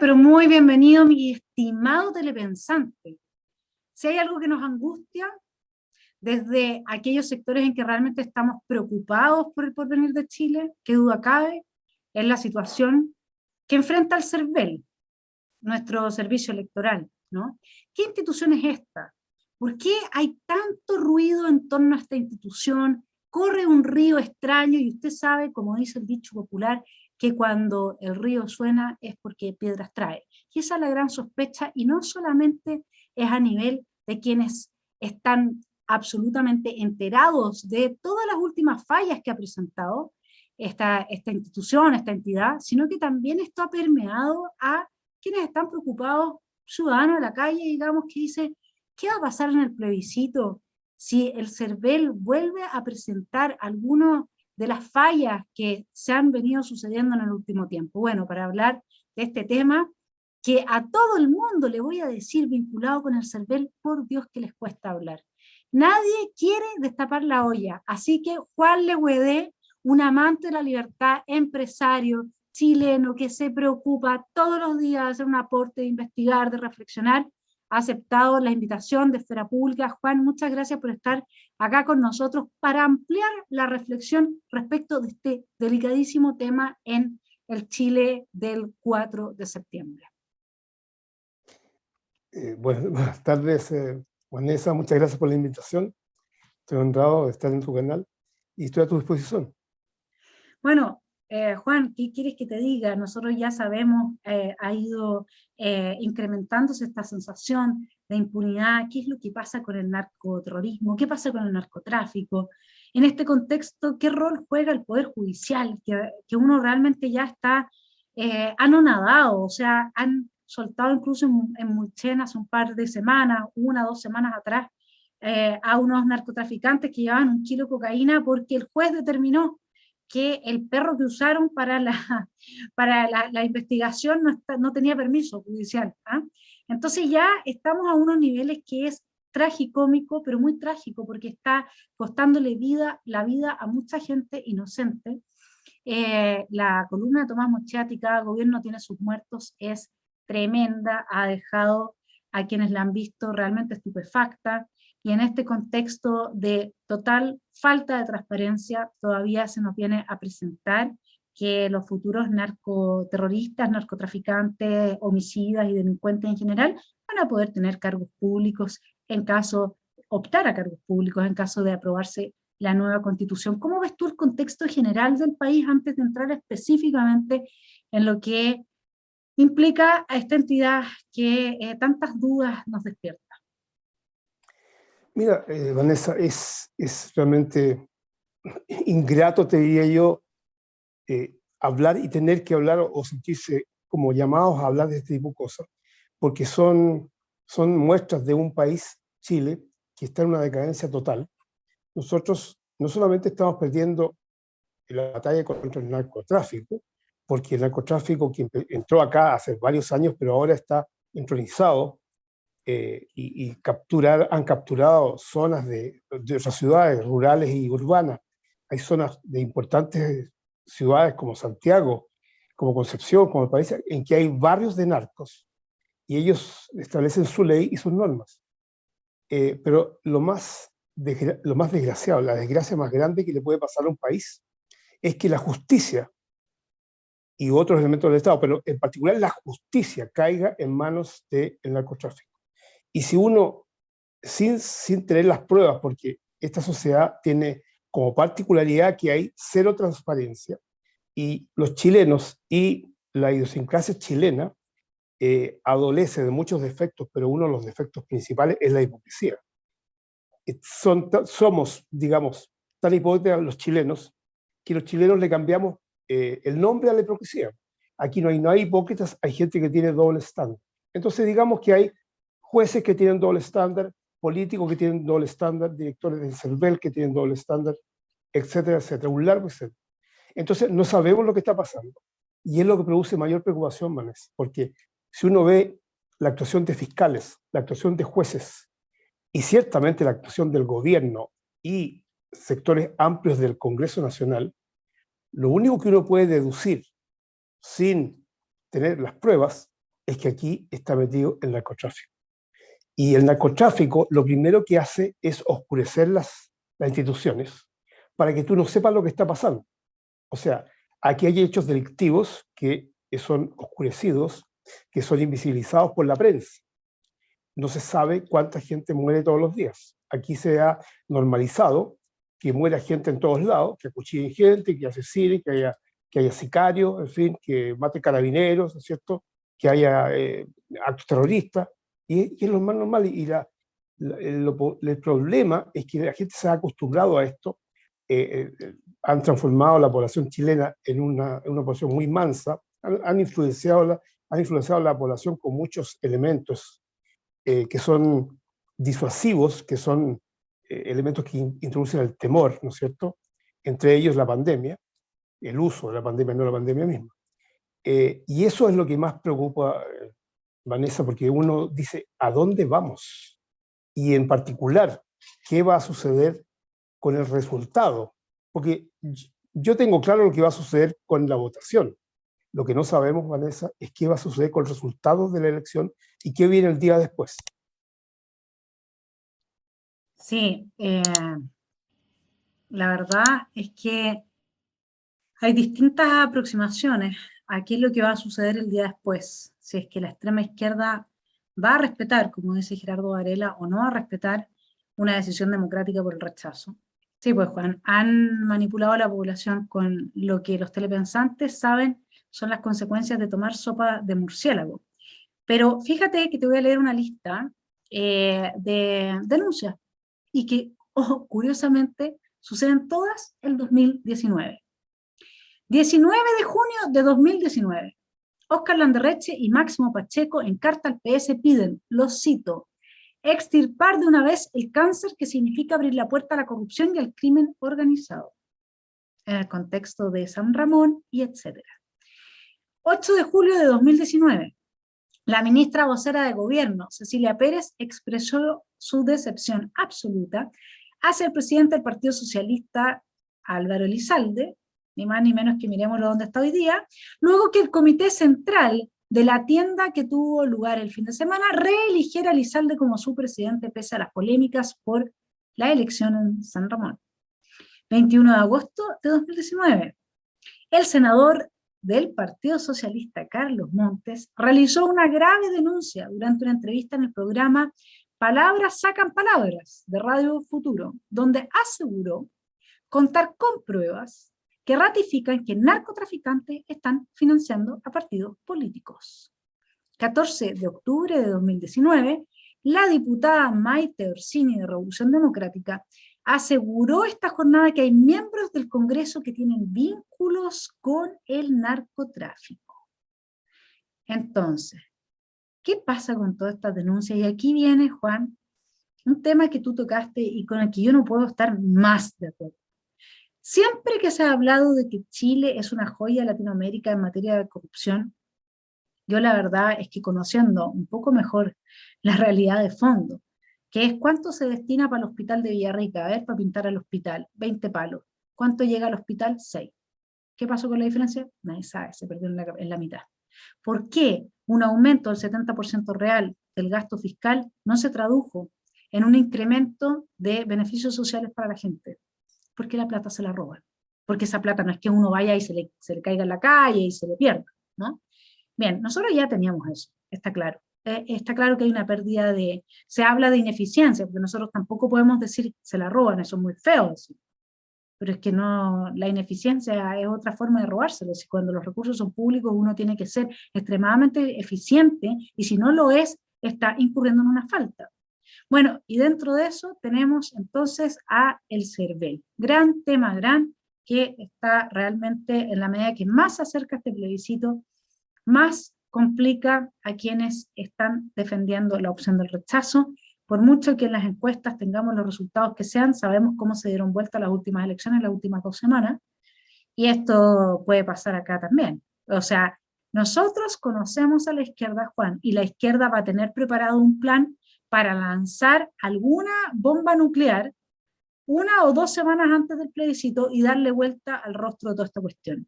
pero muy bienvenido, mi estimado telepensante. Si hay algo que nos angustia, desde aquellos sectores en que realmente estamos preocupados por el porvenir de Chile, qué duda cabe, es la situación que enfrenta el CERVEL, nuestro servicio electoral, ¿no? ¿Qué institución es esta? ¿Por qué hay tanto ruido en torno a esta institución? Corre un río extraño y usted sabe, como dice el dicho popular, que cuando el río suena es porque piedras trae. Y esa es la gran sospecha, y no solamente es a nivel de quienes están absolutamente enterados de todas las últimas fallas que ha presentado esta institución, esta entidad, sino que también esto ha permeado a quienes están preocupados, ciudadanos de la calle, digamos, que dice, ¿qué va a pasar en el plebiscito si el CERVEL vuelve a presentar algunas de las fallas que se han venido sucediendo en el último tiempo? Bueno, para hablar de este tema, que a todo el mundo le voy a decir vinculado con el CERVEL, por Dios que les cuesta hablar. Nadie quiere destapar la olla, así que Juan Legüedé, un amante de la libertad, empresario, chileno, que se preocupa todos los días de hacer un aporte, de investigar, de reflexionar, ha aceptado la invitación de Esfera Pública. Juan, muchas gracias por estar acá con nosotros para ampliar la reflexión respecto de este delicadísimo tema en el Chile del 4 de septiembre. Buenas tardes, Vanessa, muchas gracias por la invitación. Estoy honrado de estar en tu canal y estoy a tu disposición. Bueno, Juan, ¿qué quieres que te diga? Nosotros ya sabemos, ha ido incrementándose esta sensación de impunidad. ¿Qué es lo que pasa con el narcoterrorismo? ¿Qué pasa con el narcotráfico? En este contexto, ¿qué rol juega el Poder Judicial? Que uno realmente ya está anonadado, o sea, han soltado incluso en Mulchen hace un par de semanas, 1 o 2 semanas atrás, a unos narcotraficantes que llevaban 1 kilo de cocaína porque el juez determinó que el perro que usaron para la investigación no tenía permiso judicial. ¿Ah? Entonces ya estamos a unos niveles que es tragicómico, pero muy trágico, porque está costándole la vida a mucha gente inocente. La columna de Tomás Moschetti, cada gobierno tiene sus muertos, es tremenda, ha dejado a quienes la han visto realmente estupefacta, y en este contexto de total falta de transparencia todavía se nos viene a presentar que los futuros narcoterroristas, narcotraficantes, homicidas y delincuentes en general van a poder tener cargos públicos en caso, optar a cargos públicos en caso de aprobarse la nueva constitución. ¿Cómo ves tú el contexto general del país antes de entrar específicamente en lo que implica a esta entidad que tantas dudas nos despierta? Mira, Vanessa, es realmente ingrato, te diría yo, hablar y tener que hablar o sentirse como llamados a hablar de este tipo de cosas, porque son muestras de un país, Chile, que está en una decadencia total. Nosotros no solamente estamos perdiendo la batalla contra el narcotráfico, porque el narcotráfico que entró acá hace varios años, pero ahora está entronizado, y han capturado zonas de otras ciudades rurales y urbanas. Hay zonas de importantes ciudades como Santiago, como Concepción, como el país, en que hay barrios de narcos y ellos establecen su ley y sus normas. Pero lo más desgraciado, la desgracia más grande que le puede pasar a un país es que la justicia y otros elementos del Estado, pero en particular la justicia, caiga en manos del narcotráfico. Y si uno, sin tener las pruebas, porque esta sociedad tiene como particularidad que hay cero transparencia, y los chilenos y la idiosincrasia chilena adolece de muchos defectos, pero uno de los defectos principales es la hipocresía. Somos, digamos, tan hipócritas los chilenos, que los chilenos le cambiamos el nombre a la hipocresía. Aquí no hay hipócritas, hay gente que tiene doble estándar. Entonces digamos que hay jueces que tienen doble estándar, políticos que tienen doble estándar, directores del CERVEL que tienen doble estándar, etcétera, etcétera, un largo etcétera. Entonces no sabemos lo que está pasando. Y es lo que produce mayor preocupación, Vanessa, porque si uno ve la actuación de fiscales, la actuación de jueces, y ciertamente la actuación del gobierno y sectores amplios del Congreso Nacional, lo único que uno puede deducir sin tener las pruebas es que aquí está metido el narcotráfico. Y el narcotráfico lo primero que hace es oscurecer las instituciones para que tú no sepas lo que está pasando. O sea, aquí hay hechos delictivos que son oscurecidos, que son invisibilizados por la prensa. No se sabe cuánta gente muere todos los días. Aquí se ha normalizado que muera gente en todos lados, que acuchillen gente, que asesinen, que haya sicarios, en fin, que mate carabineros, ¿no es cierto? Que haya actos terroristas, y es lo más normal. Y el problema es que la gente se ha acostumbrado a esto, han transformado la población chilena en una población muy mansa, han influenciado la población con muchos elementos que son disuasivos, que son elementos que introducen el temor, ¿no es cierto? Entre ellos la pandemia, el uso de la pandemia, no la pandemia misma. Y eso es lo que más preocupa, Vanessa, porque uno dice, ¿a dónde vamos? Y en particular, ¿qué va a suceder con el resultado? Porque yo tengo claro lo que va a suceder con la votación. Lo que no sabemos, Vanessa, es qué va a suceder con el resultado de la elección y qué viene el día después. Sí, la verdad es que hay distintas aproximaciones a qué es lo que va a suceder el día después. Si es que la extrema izquierda va a respetar, como dice Gerardo Varela, o no va a respetar una decisión democrática por el rechazo. Sí, pues Juan, han manipulado a la población con lo que los telepensantes saben son las consecuencias de tomar sopa de murciélago. Pero fíjate que te voy a leer una lista de denuncias y que, ojo, curiosamente, suceden todas en 2019. 19 de junio de 2019. Óscar Landerreche y Máximo Pacheco en carta al PS piden, los cito, extirpar de una vez el cáncer que significa abrir la puerta a la corrupción y al crimen organizado, en el contexto de San Ramón y etcétera. 8 de julio de 2019. La ministra vocera de Gobierno, Cecilia Pérez, expresó su decepción absoluta hacia el presidente del Partido Socialista, Álvaro Elizalde, ni más ni menos que miremoslo donde está hoy día, luego que el Comité Central de la tienda que tuvo lugar el fin de semana reeligiera a Elizalde como su presidente pese a las polémicas por la elección en San Ramón. 21 de agosto de 2019. El senador del Partido Socialista, Carlos Montes, realizó una grave denuncia durante una entrevista en el programa Palabras Sacan Palabras de Radio Futuro, donde aseguró contar con pruebas que ratifican que narcotraficantes están financiando a partidos políticos. 14 de octubre de 2019, la diputada Maite Orsini de Revolución Democrática aseguró esta jornada que hay miembros del Congreso que tienen vínculos con el narcotráfico. Entonces, ¿qué pasa con todas estas denuncias? Y aquí viene, Juan, un tema que tú tocaste y con el que yo no puedo estar más de acuerdo. Siempre que se ha hablado de que Chile es una joya de Latinoamérica en materia de corrupción, yo la verdad es que conociendo un poco mejor la realidad de fondo, que es cuánto se destina para el hospital de Villarrica, a ver, para pintar al hospital, 20 palos. ¿Cuánto llega al hospital? 6. ¿Qué pasó con la diferencia? Nadie sabe, se perdió en la mitad. ¿Por qué un aumento del 70% real del gasto fiscal no se tradujo en un incremento de beneficios sociales para la gente? Porque la plata se la roban. Porque esa plata no es que uno vaya y se le caiga en la calle y se le pierda, ¿no? Bien, nosotros ya teníamos eso, está claro. Está claro que hay una pérdida de... Se habla de ineficiencia, porque nosotros tampoco podemos decir se la roban, eso es muy feo decir. Pero es que no, la ineficiencia es otra forma de robárselo. Si cuando los recursos son públicos uno tiene que ser extremadamente eficiente y si no lo es, está incurriendo en una falta. Bueno, y dentro de eso tenemos entonces a el CERVEL. Gran tema, que está realmente en la medida que más se acerca este plebiscito, más complica a quienes están defendiendo la opción del rechazo. Por mucho que en las encuestas tengamos los resultados que sean, sabemos cómo se dieron vuelta las últimas elecciones, las últimas 2 semanas, y esto puede pasar acá también. O sea, nosotros conocemos a la izquierda, Juan, y la izquierda va a tener preparado un plan para lanzar alguna bomba nuclear 1 o 2 semanas antes del plebiscito y darle vuelta al rostro de toda esta cuestión.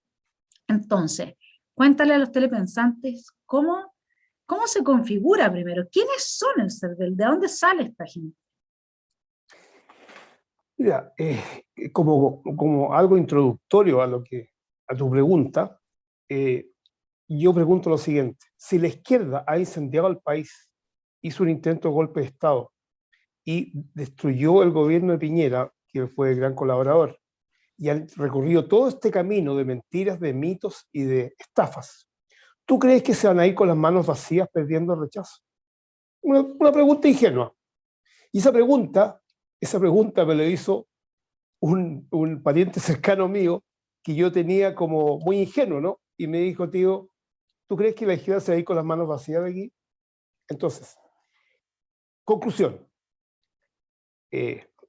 Entonces, cuéntale a los telepensantes cómo ¿Cómo se configura primero? ¿Quiénes son el CERVEL? ¿De dónde sale esta gente? Mira, como algo introductorio a tu pregunta, yo pregunto lo siguiente: si la izquierda ha incendiado al país, hizo un intento de golpe de Estado y destruyó el gobierno de Piñera, que fue el gran colaborador, y han recorrido todo este camino de mentiras, de mitos y de estafas, ¿tú crees que se van a ir con las manos vacías perdiendo el rechazo? Una pregunta ingenua. Y esa pregunta me lo hizo un pariente cercano mío que yo tenía como muy ingenuo, ¿no? Y me dijo: tío, ¿tú crees que la izquierda se va a ir con las manos vacías de aquí? Entonces, conclusión.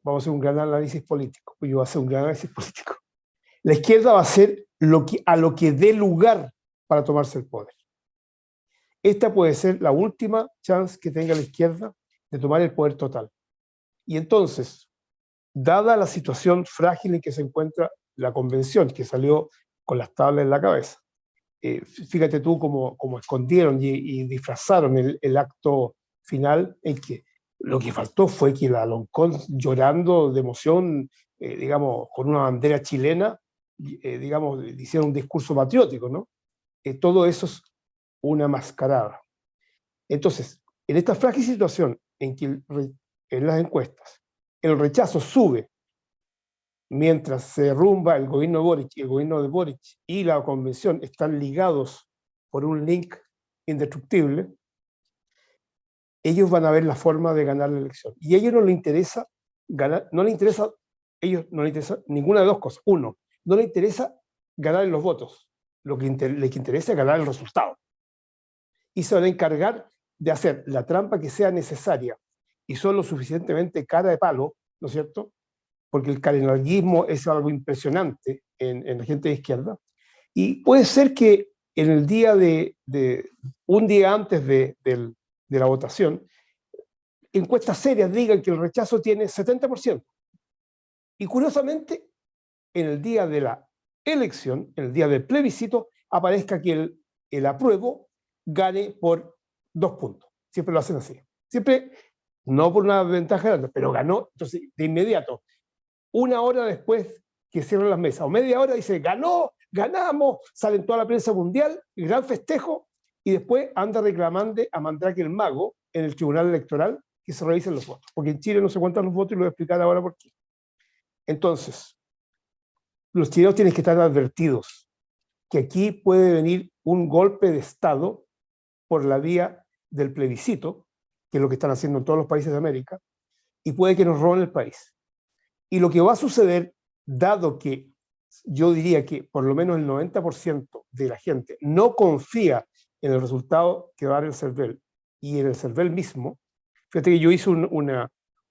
Vamos a hacer un gran análisis político. Yo voy a hacer un gran análisis político. La izquierda va a hacer a lo que dé lugar para tomarse el poder. Esta puede ser la última chance que tenga la izquierda de tomar el poder total. Y entonces, dada la situación frágil en que se encuentra la convención, que salió con las tablas en la cabeza, fíjate tú cómo escondieron y disfrazaron el acto final, en que lo que faltó fue que la Loncón, llorando de emoción, digamos, con una bandera chilena, digamos, hiciera un discurso patriótico, ¿no? Todo eso es una mascarada. Entonces, en esta frágil situación en que en las encuestas el rechazo sube mientras se derrumba el gobierno de Boric, y el gobierno de Boric y la convención están ligados por un link indestructible, ellos van a ver la forma de ganar la elección. Y a ellos no les interesa ganar, no les interesa ninguna de dos cosas. Uno, no les interesa ganar en los votos, lo que les interesa es ganar el resultado. Y se van a encargar de hacer la trampa que sea necesaria, y son lo suficientemente cara de palo, ¿no es cierto?, porque el cardenalismo es algo impresionante en la gente de izquierda, y puede ser que en el día un día antes de la votación, encuestas serias digan que el rechazo tiene 70%, y curiosamente, en el día de la elección, en el día del plebiscito, aparezca que el apruebo gane por 2 puntos. Siempre lo hacen así. Siempre, no por una ventaja grande, pero ganó. Entonces, de inmediato, una hora después que cierran las mesas, o media hora, dice: ganó, ganamos, sale en toda la prensa mundial, el gran festejo, y después anda reclamando a Mandrake el Mago en el Tribunal Electoral que se revisen los votos. Porque en Chile no se cuentan los votos, y lo voy a explicar ahora por qué. Entonces, los chilenos tienen que estar advertidos que aquí puede venir un golpe de Estado por la vía del plebiscito, que es lo que están haciendo en todos los países de América, y puede que nos roben el país. Y lo que va a suceder, dado que yo diría que por lo menos el 90% de la gente no confía en el resultado que va a dar el CERVEL y en el CERVEL mismo. Fíjate que yo hice una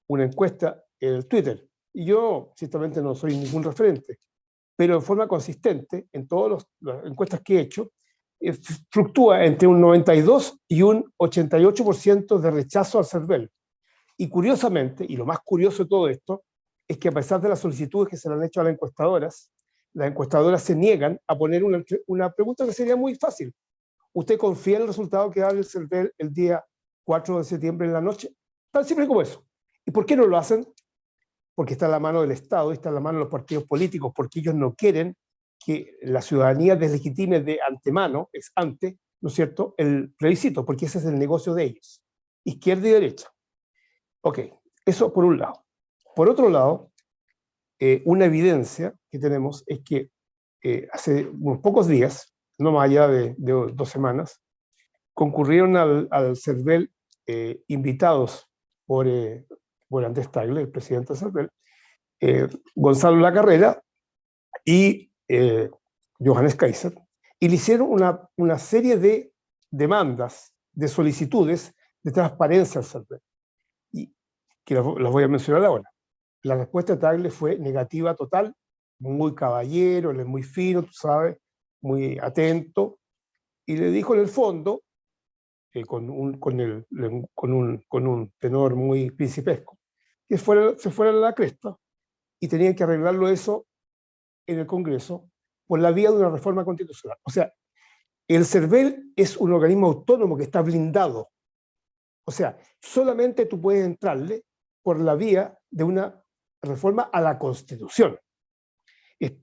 encuesta en el Twitter, y yo ciertamente no soy ningún referente, pero en forma consistente, en todas las encuestas que he hecho, fluctúa entre un 92 y un 88% de rechazo al CERVEL. Y curiosamente, y lo más curioso de todo esto, es que a pesar de las solicitudes que se le han hecho a las encuestadoras se niegan a poner una pregunta que sería muy fácil. ¿Usted confía en el resultado que da el CERVEL el día 4 de septiembre en la noche? Tan simple como eso. ¿Y por qué no lo hacen? Porque está en la mano del Estado, está en la mano de los partidos políticos, porque ellos no quieren que la ciudadanía deslegitime de antemano, ¿no es cierto?, el plebiscito, porque ese es el negocio de ellos, izquierda y derecha. Ok, eso por un lado. Por otro lado, una evidencia que tenemos es que hace unos pocos días, no más allá de 2 semanas, concurrieron al CERVEL invitados por Andrés Tagle, el presidente del CERVEL, Gonzalo Lacarrera y Johannes Kaiser, y le hicieron una serie de demandas, de solicitudes de transparencia al CERVEL, y que las voy a mencionar ahora. La respuesta de Tagle fue negativa total, muy caballero, él es muy fino, tú sabes, muy atento, y le dijo en el fondo, con un tenor muy principesco, que se fuera a la cresta, y tenían que arreglarlo eso en el Congreso por la vía de una reforma constitucional. O sea, El CERVEL es un organismo autónomo que está blindado. O sea, solamente tú puedes entrarle por la vía de una reforma a la Constitución.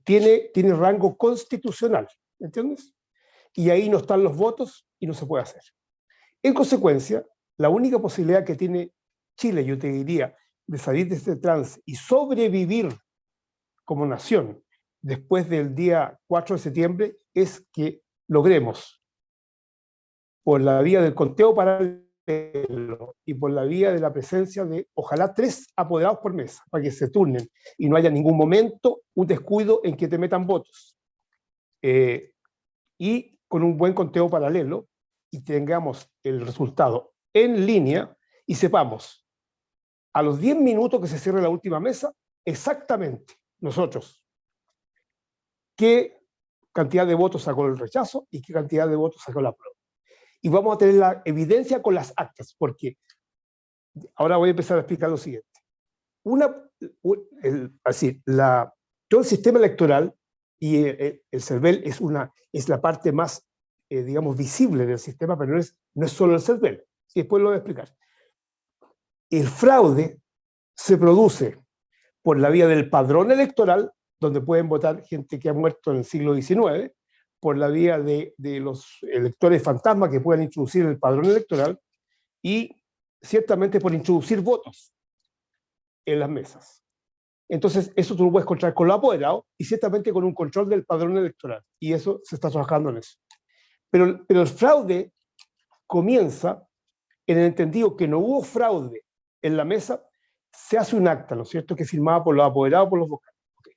Tiene rango constitucional, ¿entiendes? Y ahí no están los votos y no se puede hacer. En consecuencia, la única posibilidad que tiene Chile, yo te diría, de salir de este trance y sobrevivir como nación después del día 4 de septiembre es que logremos, por la vía del conteo paralelo y por la vía de la presencia de, ojalá, 3 apoderados por mesa, para que se turnen y no haya ningún momento un descuido en que te metan votos. Y con un buen conteo paralelo, y tengamos el resultado en línea, y sepamos, a los 10 minutos que se cierre la última mesa, exactamente nosotros, qué cantidad de votos sacó el rechazo y qué cantidad de votos sacó la prueba. Y vamos a tener la evidencia con las actas, porque ahora voy a empezar a explicar lo siguiente. Todo el sistema electoral y el CERVEL es la parte más, digamos, visible del sistema, pero no es solo el CERVEL. Y después lo voy a explicar. El fraude se produce por la vía del padrón electoral, donde pueden votar gente que ha muerto en el siglo XIX, por la vía de los electores fantasma que puedan introducir el padrón electoral, y ciertamente por introducir votos en las mesas. Entonces, eso tú lo puedes encontrar con los apoderados y ciertamente con un control del padrón electoral. Y eso se está trabajando en eso. Pero el fraude comienza en el entendido que no hubo fraude en la mesa, se hace un acta, ¿no es cierto?, que es firmada por los apoderados, por los vocales. Okay.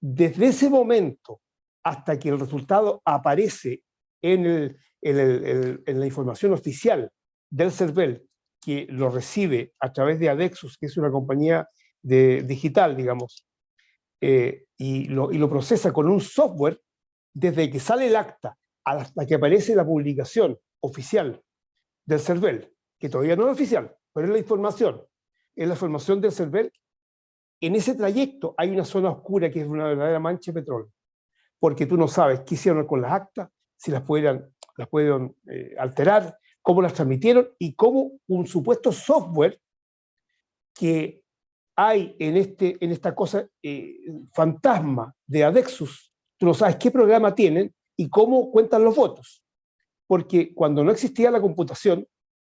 Desde ese momento hasta que el resultado aparece en la información oficial del CERVEL, que lo recibe a través de Adexus, que es una compañía digital, digamos, y lo procesa con un software, desde que sale el acta hasta que aparece la publicación oficial del CERVEL, que todavía no es oficial, pero es la información del CERVEL. En ese trayecto hay una zona oscura que es una verdadera mancha de petróleo, porque tú no sabes qué hicieron con las actas, si las pueden alterar, cómo las transmitieron y cómo un supuesto software que hay en esta cosa fantasma de Adexus, tú no sabes qué programa tienen y cómo cuentan los votos. Porque cuando no existía la computación,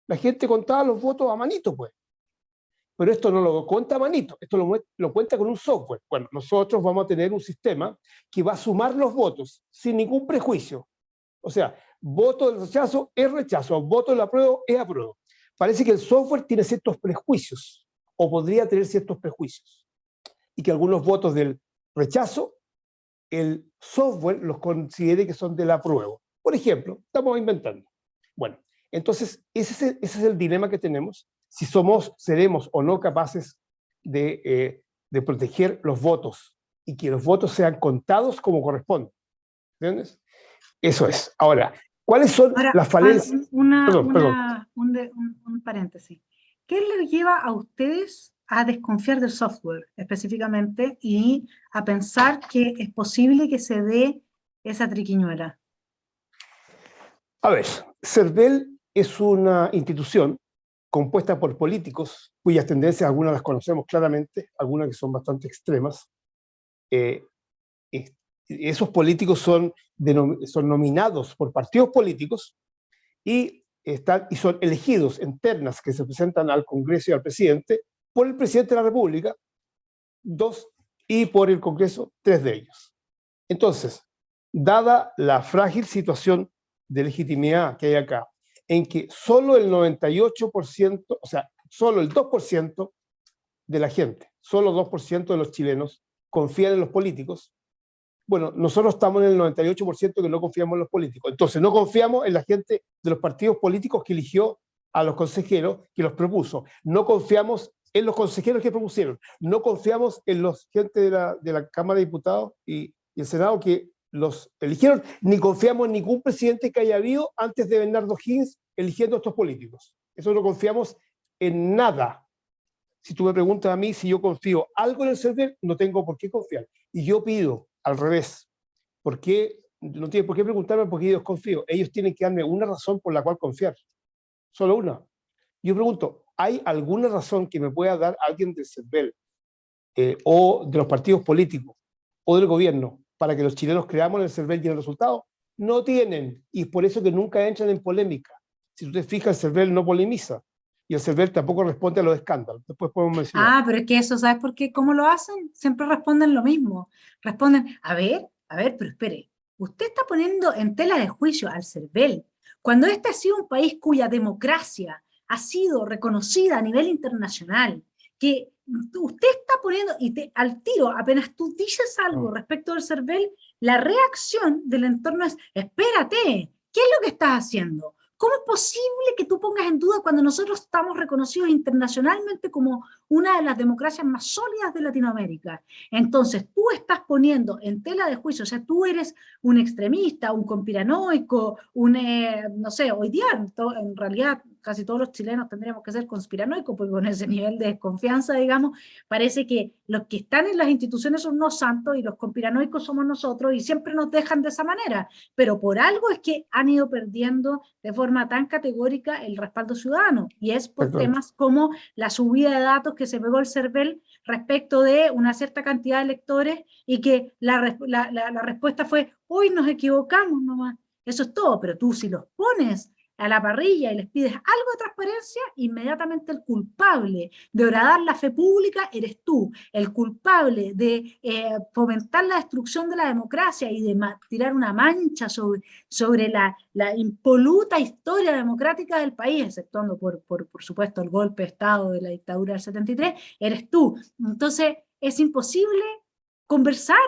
la gente contaba los votos a manito, pues. Pero esto no lo cuenta a manito, esto lo cuenta con un software. Bueno, nosotros vamos a tener un sistema que va a sumar los votos sin ningún prejuicio. O sea, voto del rechazo es rechazo, voto del apruebo es apruebo. Parece que el software tiene ciertos prejuicios, o podría tener ciertos prejuicios, y que algunos votos del rechazo, el software los considere que son del apruebo. Por ejemplo, estamos inventando. Bueno, entonces ese es el dilema que tenemos, si seremos o no capaces de proteger los votos y que los votos sean contados como corresponde. ¿Entiendes? Eso es. Ahora, ¿cuáles son las falencias? Un paréntesis. ¿Qué les lleva a ustedes a desconfiar del software específicamente y a pensar que es posible que se dé esa triquiñuela? A ver, CERVEL es una institución compuesta por políticos cuyas tendencias algunas las conocemos claramente, algunas que son bastante extremas. Esos políticos son nominados por partidos políticos y son elegidos en ternas que se presentan al Congreso y al presidente por el presidente de la República, 2, y por el Congreso, 3 de ellos. Entonces, dada la frágil situación de legitimidad que hay acá, en que solo el 98%, o sea, solo el 2% de la gente, solo 2% de los chilenos confían en los políticos. Bueno, nosotros estamos en el 98% que no confiamos en los políticos. Entonces, no confiamos en la gente de los partidos políticos que eligió a los consejeros, que los propuso. No confiamos en los consejeros que propusieron. No confiamos en la gente de la Cámara de Diputados y el Senado que los eligieron, ni confiamos en ningún presidente que haya habido antes de Bernardo Higgins eligiendo a estos políticos. Eso no confiamos en nada. Si tú me preguntas a mí si yo confío algo en el CERVEL, no tengo por qué confiar. Y yo pido al revés. ¿Por qué no tiene por qué preguntarme por qué yo desconfío. Ellos tienen que darme una razón por la cual confiar. Solo una. Yo pregunto, ¿hay alguna razón que me pueda dar alguien del CERVEL o de los partidos políticos o del gobierno para que los chilenos creamos en el CERVEL y en el resultado? No tienen, y es por eso que nunca entran en polémica. Si tú te fijas, el CERVEL no polemiza, y el CERVEL tampoco responde a los escándalos. Después podemos mencionar. Ah, pero es que eso, ¿sabes por qué? ¿Cómo lo hacen? Siempre responden lo mismo. Responden, a ver, pero espere, usted está poniendo en tela de juicio al CERVEL, cuando este ha sido un país cuya democracia ha sido reconocida a nivel internacional, que usted está poniendo, al tiro, apenas tú dices algo No. respecto del CERVEL, la reacción del entorno es, espérate, ¿qué es lo que estás haciendo? ¿Cómo es posible que tú pongas en duda cuando nosotros estamos reconocidos internacionalmente como una de las democracias más sólidas de Latinoamérica? Entonces, tú estás poniendo en tela de juicio, o sea, tú eres un extremista, un conspiranoico, no sé, hoy día en realidad casi todos los chilenos tendríamos que ser conspiranoicos, porque con ese nivel de desconfianza, digamos, parece que los que están en las instituciones son unos santos y los conspiranoicos somos nosotros y siempre nos dejan de esa manera, pero por algo es que han ido perdiendo de forma tan categórica el respaldo ciudadano, y es por temas como la subida de datos que se pegó el CERVEL respecto de una cierta cantidad de electores y que la respuesta fue, hoy nos equivocamos nomás, eso es todo, pero tú si los pones a la parrilla y les pides algo de transparencia, inmediatamente el culpable de horadar la fe pública eres tú, el culpable de fomentar la destrucción de la democracia y de tirar una mancha sobre la impoluta historia democrática del país, exceptuando por supuesto el golpe de Estado de la dictadura del 73, eres tú. Entonces es imposible conversar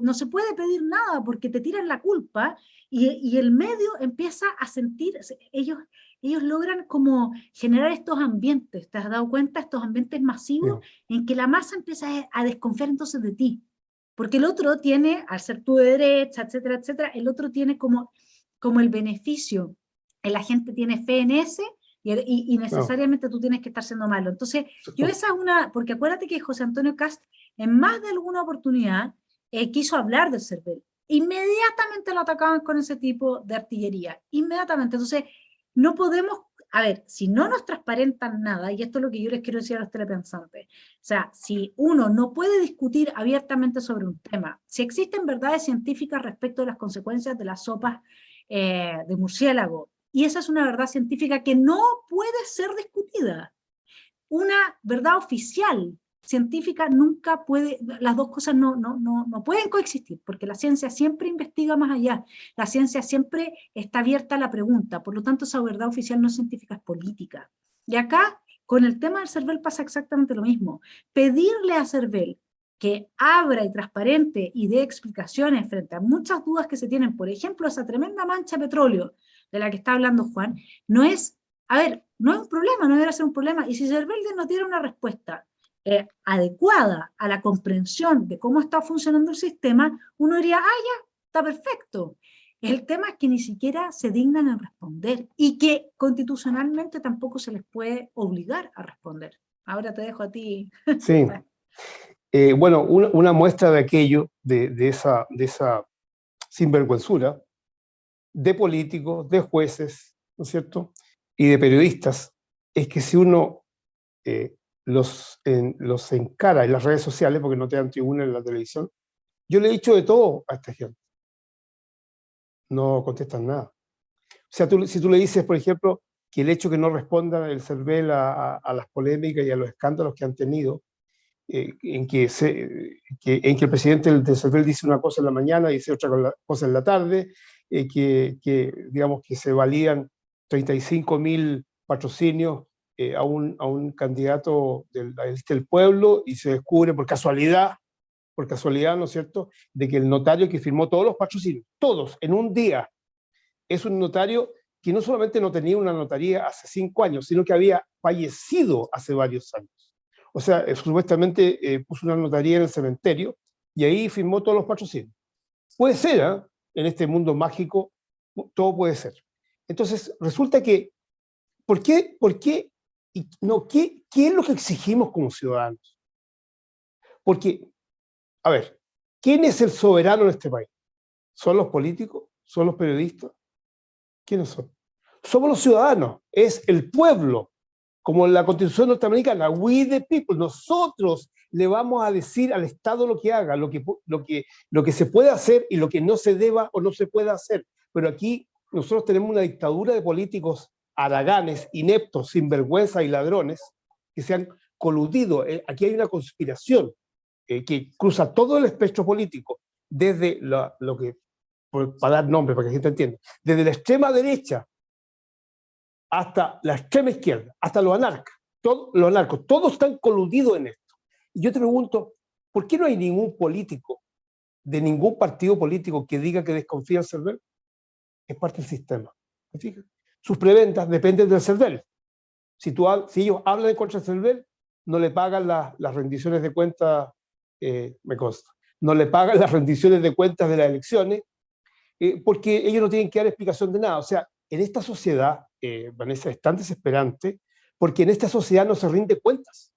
no se puede pedir nada porque te tiran la culpa y el medio empieza a sentir, ellos logran como generar estos ambientes, ¿te has dado cuenta? Estos ambientes masivos en que la masa empieza a desconfiar entonces de ti. Porque el otro tiene, al ser tú de derecha, etcétera, etcétera, el otro tiene como el beneficio. La gente tiene fe en ese y necesariamente tú tienes que estar siendo malo. Entonces, yo esa es porque acuérdate que José Antonio Cast en más de alguna oportunidad quiso hablar del CERVEL. Inmediatamente lo atacaban con ese tipo de artillería. Inmediatamente. Entonces, no podemos, a ver, si no nos transparentan nada, y esto es lo que yo les quiero decir a los telepensantes, o sea, si uno no puede discutir abiertamente sobre un tema, si existen verdades científicas respecto de las consecuencias de las sopas de murciélago, y esa es una verdad científica que no puede ser discutida. Una verdad oficial científica nunca puede, las dos cosas no pueden coexistir, porque la ciencia siempre investiga más allá, la ciencia siempre está abierta a la pregunta, por lo tanto esa verdad oficial no es científica, es política. Y acá, con el tema del CERVEL pasa exactamente lo mismo. Pedirle a CERVEL que abra y transparente y dé explicaciones frente a muchas dudas que se tienen, por ejemplo, esa tremenda mancha de petróleo de la que está hablando Juan, no es, a ver, no es un problema, no debería ser un problema, y si CERVEL no tiene una respuesta adecuada a la comprensión de cómo está funcionando el sistema, uno diría, ya, está perfecto. El tema es que ni siquiera se dignan en responder y que constitucionalmente tampoco se les puede obligar a responder. Ahora te dejo a ti. Sí. Bueno, una muestra de aquello, de esa sinvergüenzura, de políticos, de jueces, ¿no es cierto?, y de periodistas, es que si uno los encara en las redes sociales, porque no te dan tribuna en la televisión, yo le he dicho de todo a esta gente. No contestan nada. O sea, si tú le dices, por ejemplo, que el hecho que no respondan el CERVEL a las polémicas y a los escándalos que han tenido, en que el presidente del CERVEL dice una cosa en la mañana y dice otra cosa en la tarde, digamos que se valían 35.000 patrocinios a un candidato del pueblo y se descubre por casualidad, ¿no es cierto?, de que el notario que firmó todos los patrocinios, todos, en un día, es un notario que no solamente no tenía una notaría hace 5 años, sino que había fallecido hace varios años. O sea, supuestamente puso una notaría en el cementerio y ahí firmó todos los patrocinios. Puede ser, ¿eh? En este mundo mágico, todo puede ser. Entonces, resulta que, ¿por qué? ¿Qué es lo que exigimos como ciudadanos? Porque, a ver, ¿quién es el soberano en este país? ¿Son los políticos? ¿Son los periodistas? ¿Quiénes son? Somos los ciudadanos, es el pueblo, como en la Constitución norteamericana, we the people, nosotros le vamos a decir al Estado lo que haga, lo que se puede hacer y lo que no se deba o no se puede hacer. Pero aquí nosotros tenemos una dictadura de políticos haraganes, ineptos, sinvergüenza y ladrones que se han coludido. Aquí hay una conspiración que cruza todo el espectro político, desde lo que, para dar nombre, para que la gente entienda, desde la extrema derecha hasta la extrema izquierda, hasta los anarcos, todos están coludidos en esto. Y yo te pregunto, ¿por qué no hay ningún político de ningún partido político que diga que desconfía del CERVEL? Es parte del sistema. ¿Me fijas? Sus preventas dependen del CERVEL. Si ellos hablan en contra del CERVEL, no le pagan las rendiciones de cuentas, me consta, no le pagan las rendiciones de cuentas de las elecciones, porque ellos no tienen que dar explicación de nada. O sea, en esta sociedad, Vanessa, es tan desesperante, porque en esta sociedad no se rinde cuentas.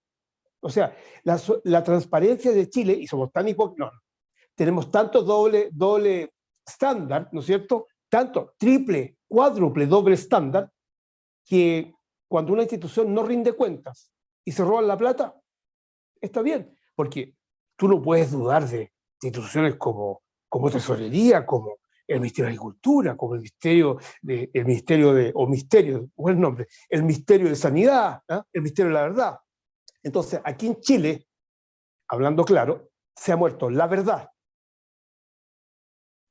O sea, la transparencia de Chile, y somos tan hipócritas, no, tenemos tanto doble estándar, ¿no es cierto? Tanto triple, cuádruple, doble estándar, que cuando una institución no rinde cuentas y se roban la plata, está bien, porque tú no puedes dudar de instituciones como Tesorería, como el Ministerio de Agricultura, como el Ministerio de Sanidad, ¿eh? El Ministerio de la Verdad. Entonces, aquí en Chile, hablando claro, se ha muerto la verdad,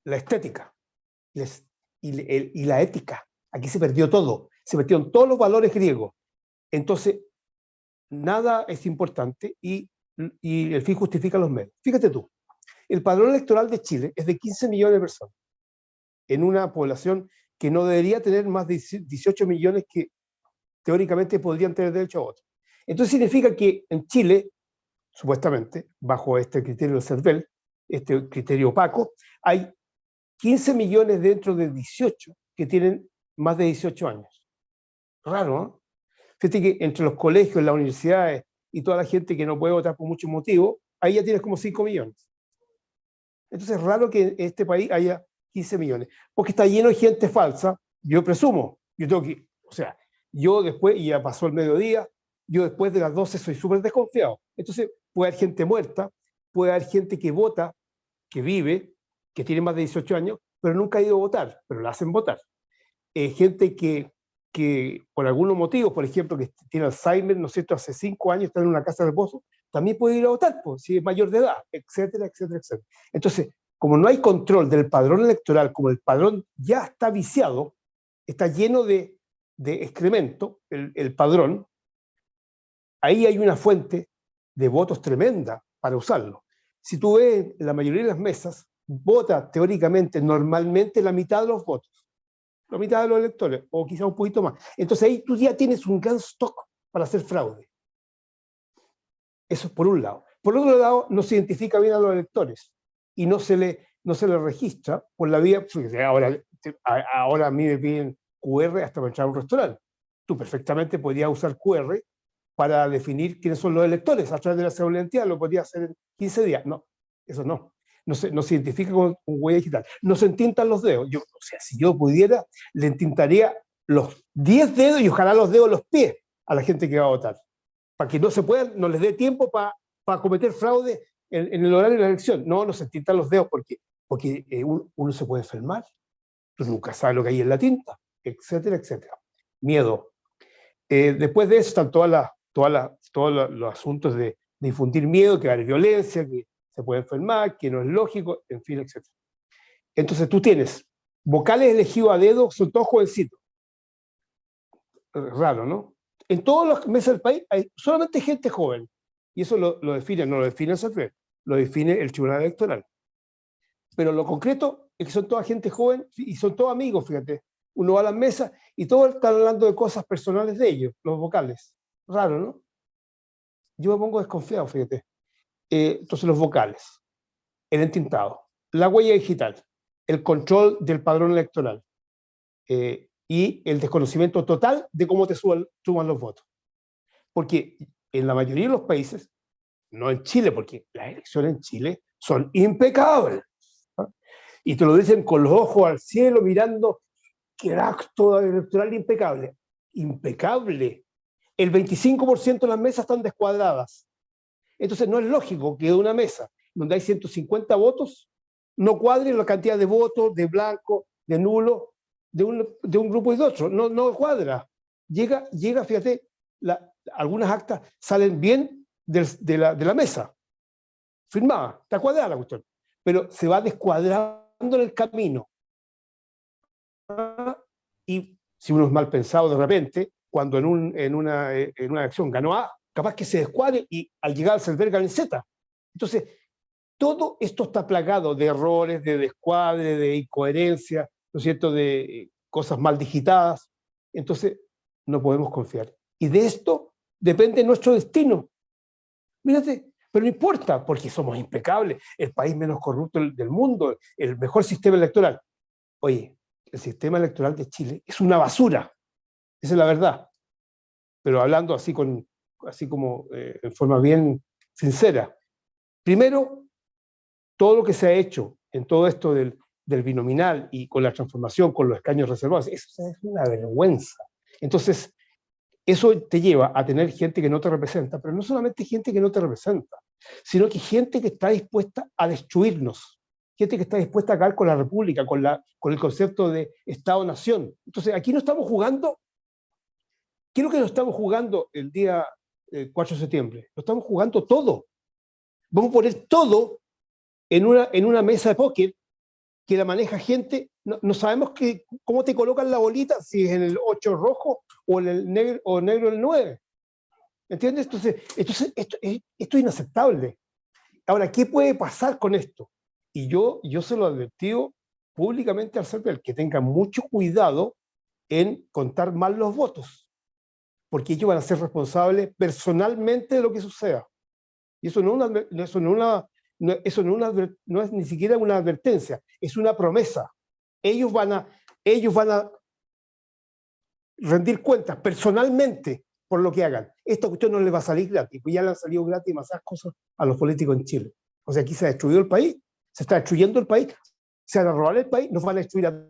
la estética y la ética. Aquí se perdió todo, se perdieron todos los valores griegos. Entonces, nada es importante y el fin justifica los medios. Fíjate tú, el padrón electoral de Chile es de 15 millones de personas, en una población que no debería tener más de 18 millones que teóricamente podrían tener derecho a voto. Entonces significa que en Chile, supuestamente, bajo este criterio del CERVEL, este criterio opaco, hay 15 millones dentro de 18 que tienen más de 18 años. Raro, ¿no? Fíjate que entre los colegios, las universidades y toda la gente que no puede votar por muchos motivos, ahí ya tienes como 5 millones. Entonces es raro que en este país haya 15 millones, porque está lleno de gente falsa, yo presumo, yo después, y ya pasó el mediodía, yo después de las 12 soy súper desconfiado. Entonces puede haber gente muerta, puede haber gente que vota, que vive, que tiene más de 18 años, pero nunca ha ido a votar, pero la hacen votar. Gente que por algunos motivos, por ejemplo, que tiene Alzheimer, ¿no es cierto?, hace 5 años está en una casa de reposo, también puede ir a votar, pues, si es mayor de edad, etcétera, etcétera, etcétera. Entonces, como no hay control del padrón electoral, como el padrón ya está viciado, está lleno de excremento, el padrón, ahí hay una fuente de votos tremenda para usarlo. Si tú ves, la mayoría de las mesas, vota teóricamente, normalmente, la mitad de los votos, la mitad de los electores, o quizá un poquito más. Entonces ahí tú ya tienes un gran stock para hacer fraude. Eso es por un lado. Por otro lado, no se identifica bien a los electores y no se le registra por la vía. Ahora a mí me piden QR hasta para entrar a un restaurante. Tú perfectamente podrías usar QR para definir quiénes son los electores a través de la cédula de identidad, lo podrías hacer en 15 días. No, eso no. No se identifica con huella digital. No se entintan los dedos. Si yo pudiera, le entintaría los 10 dedos y ojalá los dedos los pies a la gente que va a votar, para que no les dé tiempo para cometer fraude en el horario de la elección. No se entintan los dedos porque uno se puede enfermar, tú nunca sabes lo que hay en la tinta, etcétera, etcétera. Miedo. Después de eso están todos los asuntos de difundir miedo, que va a haber violencia, que se puede enfermar, que no es lógico, en fin, etc. Entonces tú tienes vocales elegidos a dedo, son todos jovencitos. Raro, ¿no? En todas las mesas del país hay solamente gente joven. Y eso no lo define el CERVEL, lo define el Tribunal Electoral. Pero lo concreto es que son toda gente joven y son todos amigos, fíjate. Uno va a las mesas y todos están hablando de cosas personales de ellos, los vocales. Raro, ¿no? Yo me pongo desconfiado, fíjate. Entonces los vocales, el entintado, la huella digital, el control del padrón electoral y el desconocimiento total de cómo te suman los votos. Porque en la mayoría de los países, no en Chile, porque las elecciones en Chile son impecables, ¿no? Y te lo dicen con los ojos al cielo, mirando, que el acto electoral impecable. Impecable. El 25% de las mesas están descuadradas. Entonces no es lógico que de una mesa donde hay 150 votos no cuadre la cantidad de votos, de blanco, de nulo, de un grupo y de otro. No cuadra. Llega, fíjate, algunas actas salen bien de la mesa, firmada, está cuadrada la cuestión, pero se va descuadrando en el camino. Y si uno es mal pensado de repente, cuando en una elección ganó A, capaz que se descuadre y al llegar al server gana Z. Entonces, todo esto está plagado de errores, de descuadre, de incoherencia, ¿no es cierto?, de cosas mal digitadas. Entonces, no podemos confiar. Y de esto depende nuestro destino. Mírate, pero no importa, porque somos impecables, el país menos corrupto del mundo, el mejor sistema electoral. Oye, el sistema electoral de Chile es una basura, esa es la verdad. Pero hablando así como en forma bien sincera. Primero, todo lo que se ha hecho en todo esto del binominal y con la transformación, con los escaños reservados, eso es una vergüenza. Entonces, eso te lleva a tener gente que no te representa, pero no solamente gente que no te representa, sino que gente que está dispuesta a destruirnos, gente que está dispuesta a acabar con la República, con el concepto de Estado-Nación. Entonces, aquí no estamos jugando. ¿Qué es lo que nos estamos jugando el día 4 de septiembre? Lo estamos jugando todo. Vamos a poner todo en una mesa de póker que la maneja gente. No sabemos cómo te colocan la bolita, si es en el 8 rojo o en el negro el 9. ¿Entiendes? Entonces esto es inaceptable. Ahora, ¿qué puede pasar con esto? Y yo se lo advertí públicamente al CERVEL, que tenga mucho cuidado en contar mal los votos, porque ellos van a ser responsables personalmente de lo que suceda. Y eso no es ni siquiera una advertencia, es una promesa. Ellos van a rendir cuentas personalmente por lo que hagan. Esta cuestión no les va a salir gratis, pues ya le han salido gratis demasiadas cosas a los políticos en Chile. O sea, aquí se ha destruido el país, se está destruyendo el país, se van a robar el país, nos van a destruir a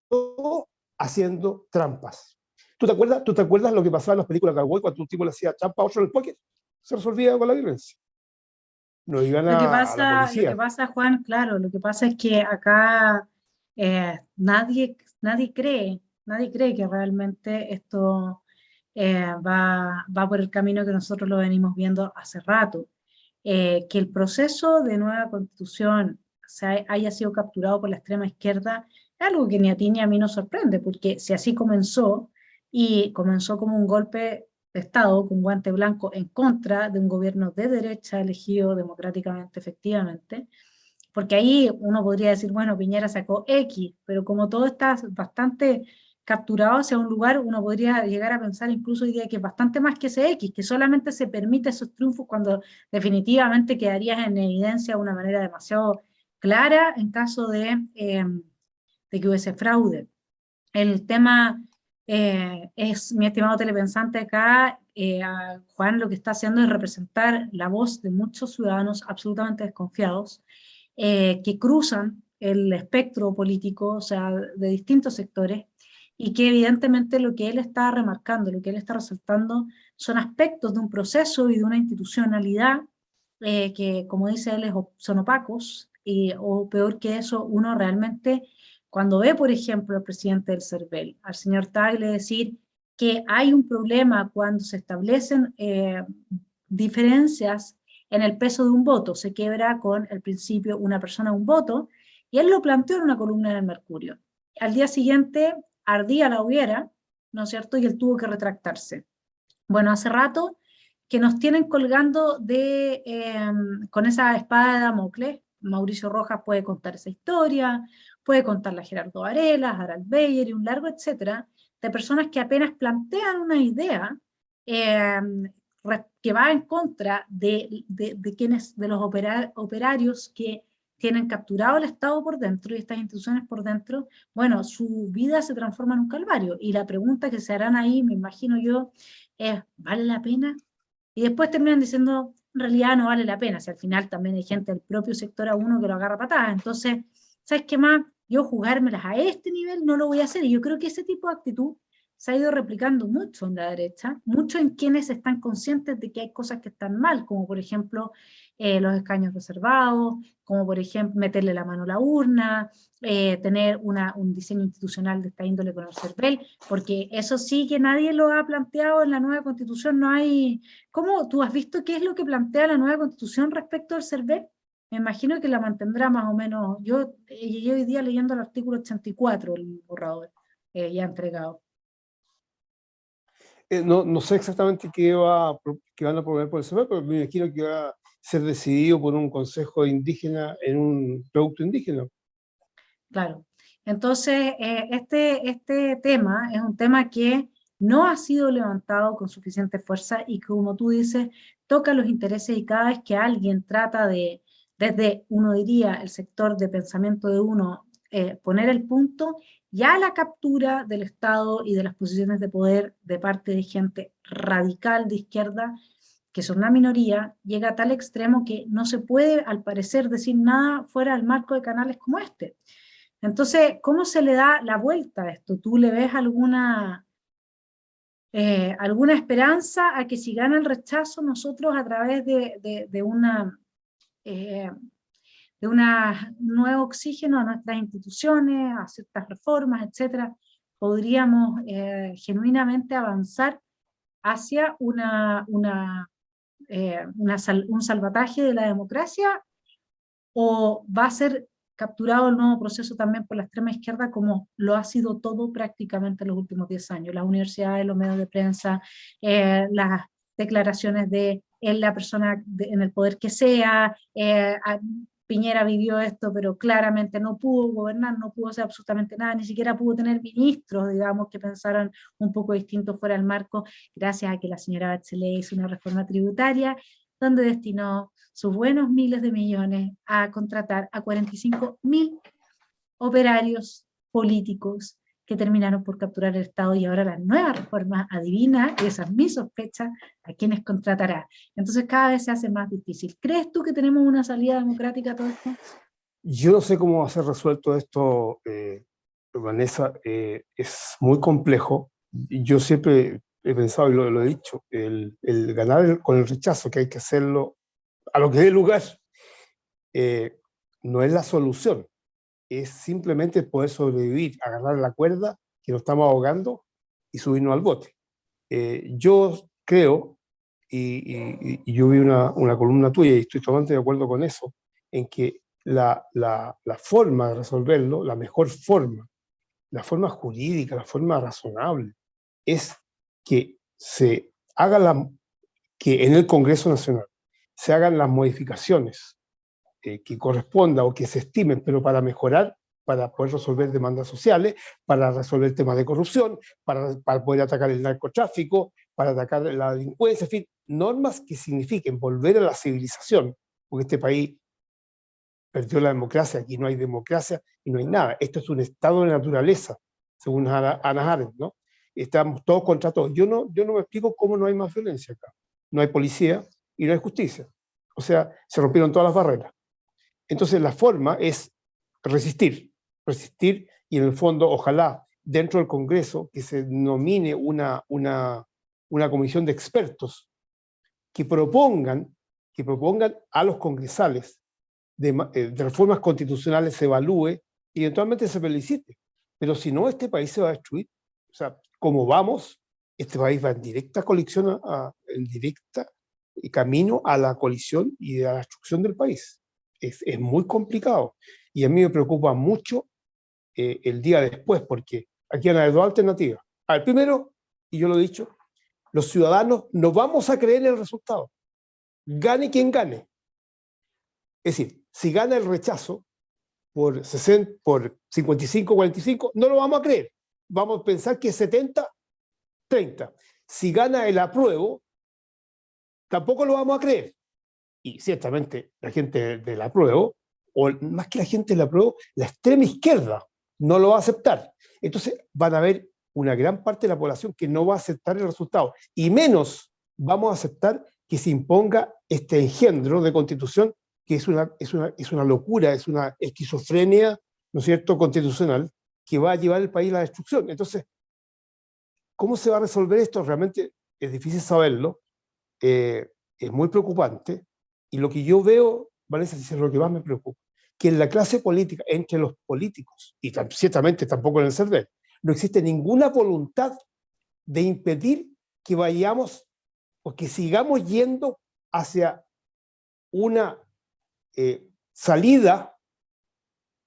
todos haciendo trampas. ¿Tú te acuerdas lo que pasaba en las películas de Cowboy cuando un tipo le hacía trampa a otro en el pocket? Se resolvía con la violencia. No iban a la policía. Lo que pasa, Juan, claro, lo que pasa es que acá nadie cree que realmente esto va por el camino que nosotros lo venimos viendo hace rato. Que el proceso de nueva constitución haya sido capturado por la extrema izquierda es algo que ni a ti ni a mí nos sorprende, porque si así comenzó, y comenzó como un golpe de Estado con guante blanco en contra de un gobierno de derecha elegido democráticamente, efectivamente, porque ahí uno podría decir, bueno, Piñera sacó X, pero como todo está bastante capturado hacia un lugar, uno podría llegar a pensar incluso hoy día que es bastante más que ese X, que solamente se permite esos triunfos cuando definitivamente quedarías en evidencia de una manera demasiado clara en caso de que hubiese fraude. El tema es, mi estimado telepensante acá, Juan lo que está haciendo es representar la voz de muchos ciudadanos absolutamente desconfiados, que cruzan el espectro político, o sea, de distintos sectores, y que evidentemente lo que él está remarcando, lo que él está resaltando, son aspectos de un proceso y de una institucionalidad que, como dice él, son opacos, o peor que eso, uno realmente, cuando ve, por ejemplo, al presidente del CERVEL, al señor Tagle, decir que hay un problema cuando se establecen diferencias en el peso de un voto, se quiebra con el principio una persona, un voto, y él lo planteó en una columna en el Mercurio. Al día siguiente ardía la hoguera, ¿no es cierto?, y él tuvo que retractarse. Bueno, hace rato que nos tienen colgando con esa espada de Damocles. Mauricio Rojas puede contar esa historia, puede contarla Gerardo Varela, Harald Beyer y un largo etcétera, de personas que apenas plantean una idea que va en contra de los operarios que tienen capturado el Estado por dentro y estas instituciones por dentro. Bueno, su vida se transforma en un calvario. Y la pregunta que se harán ahí, me imagino yo, es, ¿vale la pena? Y después terminan diciendo, en realidad no vale la pena, si al final también hay gente del propio sector a uno que lo agarra patadas. Entonces, ¿sabes qué más? Yo jugármelas a este nivel no lo voy a hacer. Y yo creo que ese tipo de actitud se ha ido replicando mucho en la derecha, mucho en quienes están conscientes de que hay cosas que están mal, como por ejemplo los escaños reservados, como por ejemplo meterle la mano a la urna, tener un diseño institucional de esta índole con el CERVEL, porque eso sí que nadie lo ha planteado en la nueva constitución, no hay... ¿Cómo tú has visto qué es lo que plantea la nueva constitución respecto al CERVEL? Me imagino que la mantendrá más o menos. Yo llegué hoy día leyendo el artículo 84, el borrador ya entregado. No sé exactamente qué van a proponer por el CERVEL, pero me imagino que va a ser decidido por un consejo indígena en un producto indígena. Claro. Entonces, este tema es un tema que no ha sido levantado con suficiente fuerza y que, como tú dices, toca los intereses y cada vez que alguien trata de, desde, uno diría, el sector de pensamiento de uno, poner el punto, ya la captura del Estado y de las posiciones de poder de parte de gente radical de izquierda, que son una minoría, llega a tal extremo que no se puede, al parecer, decir nada fuera del marco de canales como este. Entonces, ¿cómo se le da la vuelta a esto? ¿Tú le ves alguna esperanza a que si gana el rechazo nosotros a través de eh, un nuevo oxígeno a nuestras instituciones, a ciertas reformas, etcétera, podríamos genuinamente avanzar hacia un salvataje de la democracia, o va a ser capturado el nuevo proceso también por la extrema izquierda, como lo ha sido todo prácticamente en los últimos 10 años? Las universidades, los medios de prensa, las declaraciones de la persona en el poder que sea, Piñera vivió esto, pero claramente no pudo gobernar, no pudo hacer absolutamente nada, ni siquiera pudo tener ministros, digamos, que pensaran un poco distinto fuera del marco, gracias a que la señora Bachelet hizo una reforma tributaria donde destinó sus buenos miles de millones a contratar a 45.000 operarios políticos que terminaron por capturar el Estado, y ahora la nueva reforma, adivina, esa es mi sospecha, a quienes contratará. Entonces cada vez se hace más difícil. ¿Crees tú que tenemos una salida democrática a todo esto? Yo no sé cómo va a ser resuelto esto, Vanessa, es muy complejo. Yo siempre he pensado, y lo he dicho, el ganar con el rechazo, que hay que hacerlo a lo que dé lugar, no es la solución, es simplemente poder sobrevivir, agarrar la cuerda que nos estamos ahogando y subirnos al bote. Yo creo, y yo vi una columna tuya y estoy totalmente de acuerdo con eso, en que la forma de resolverlo, la mejor forma, la forma jurídica, la forma razonable, es que se haga que en el Congreso Nacional se hagan las modificaciones que corresponda o que se estimen, pero para mejorar, para poder resolver demandas sociales, para resolver temas de corrupción, para poder atacar el narcotráfico, para atacar la delincuencia, en fin, normas que signifiquen volver a la civilización, porque este país perdió la democracia, aquí no hay democracia y no hay nada. Esto es un estado de naturaleza, según Hannah Arendt, ¿no? Estamos todos contra todos. Yo no me explico cómo no hay más violencia acá. No hay policía y no hay justicia. O sea, se rompieron todas las barreras. Entonces la forma es resistir y en el fondo ojalá dentro del Congreso que se nomine una comisión de expertos que propongan a los congresales de reformas constitucionales, se evalúe y eventualmente se felicite. Pero si no, este país se va a destruir. O sea, como vamos, este país va en directa colisión, en directa camino a la colisión y a la destrucción del país. Es muy complicado. Y a mí me preocupa mucho el día después, porque aquí hay dos alternativas. Al primero, y yo lo he dicho, los ciudadanos no vamos a creer en el resultado. Gane quien gane. Es decir, si gana el rechazo por 55-45, no lo vamos a creer. Vamos a pensar que es 70-30. Si gana el apruebo, tampoco lo vamos a creer. Y ciertamente la gente del apruebo, o más que la gente del apruebo, la extrema izquierda no lo va a aceptar. Entonces van a haber una gran parte de la población que no va a aceptar el resultado. Y menos vamos a aceptar que se imponga este engendro de constitución que es una locura, es una esquizofrenia ¿no es cierto?, constitucional, que va a llevar el país a la destrucción. Entonces, ¿cómo se va a resolver esto? Realmente es difícil saberlo, es muy preocupante, y lo que yo veo, Vanessa, es lo que más me preocupa, que en la clase política, entre los políticos, y ciertamente tampoco en el CERVEL, no existe ninguna voluntad de impedir que vayamos o que sigamos yendo hacia una salida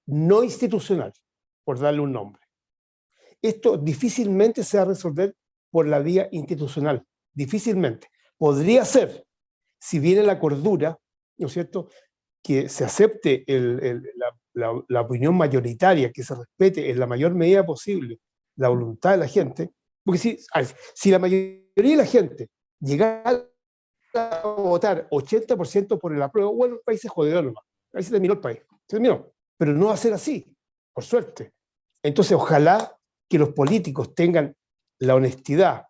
no institucional, por darle un nombre. Esto difícilmente se va a resolver por la vía institucional, difícilmente. Podría ser, si viene la cordura, ¿no es cierto?, que se acepte la opinión mayoritaria, que se respete en la mayor medida posible la voluntad de la gente, porque si la mayoría de la gente llegara a votar 80% por el apruebo, bueno, el país se jodió nomás, ahí se terminó el país, se terminó, pero no va a ser así, por suerte. Entonces, ojalá que los políticos tengan la honestidad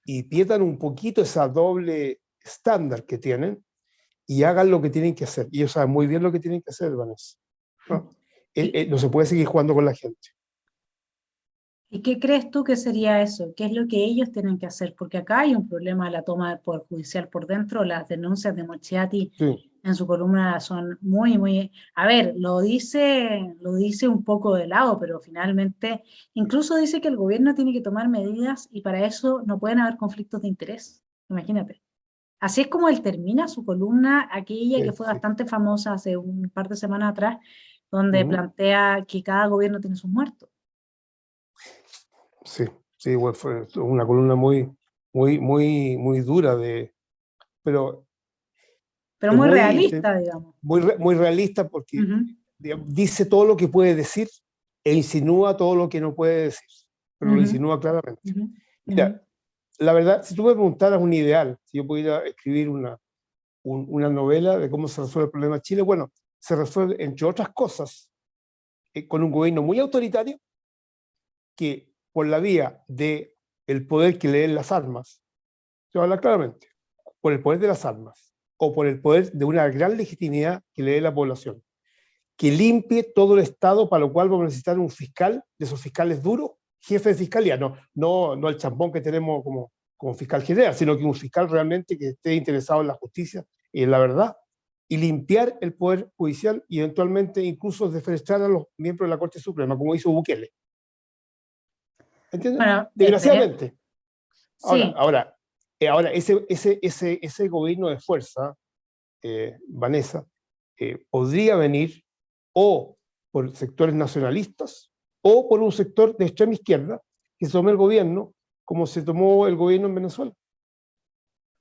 y pierdan un poquito esa doble estándar que tienen y hagan lo que tienen que hacer. Y ellos saben muy bien lo que tienen que hacer, Vanessa, ¿no? No se puede seguir jugando con la gente. ¿Y qué crees tú que sería eso? ¿Qué es lo que ellos tienen que hacer? Porque acá hay un problema de la toma del Poder Judicial por dentro. Las denuncias de Mochiati Sí, en su columna son muy, muy... A ver, lo dice un poco de lado, pero finalmente incluso dice que el gobierno tiene que tomar medidas y para eso no pueden haber conflictos de interés. Imagínate. Así es como él termina su columna, aquella que fue sí. bastante famosa hace un par de semanas atrás, donde plantea que cada gobierno tiene sus muertos. Sí, sí, bueno, fue una columna muy dura, pero Pero muy muy, realista, digamos. muy realista, porque Ujú, dice todo lo que puede decir e insinúa todo lo que no puede decir, pero lo ujú, insinúa claramente. ujú, ujú. Mira, la verdad, si tú me preguntaras un ideal, si yo pudiera escribir una novela de cómo se resuelve el problema de Chile, bueno, se resuelve, entre otras cosas, con un gobierno muy autoritario que, por la vía del poder que le den las armas, se habla claramente, por el poder de las armas o por el poder de una gran legitimidad que le dé la población, que limpie todo el Estado, para lo cual vamos a necesitar un fiscal, de esos fiscales duros, jefe de fiscalía, no el champón que tenemos como fiscal general, sino que un fiscal realmente que esté interesado en la justicia y en la verdad, y limpiar el poder judicial y eventualmente incluso defenestrar a los miembros de la Corte Suprema, como hizo Bukele. ¿Entiendes? Bueno, esperemos. Desgraciadamente. Ahora, Sí, ahora, ahora ese gobierno de fuerza, Vanessa, podría venir o por sectores nacionalistas o por un sector de extrema izquierda que se tome el gobierno como se tomó el gobierno en Venezuela.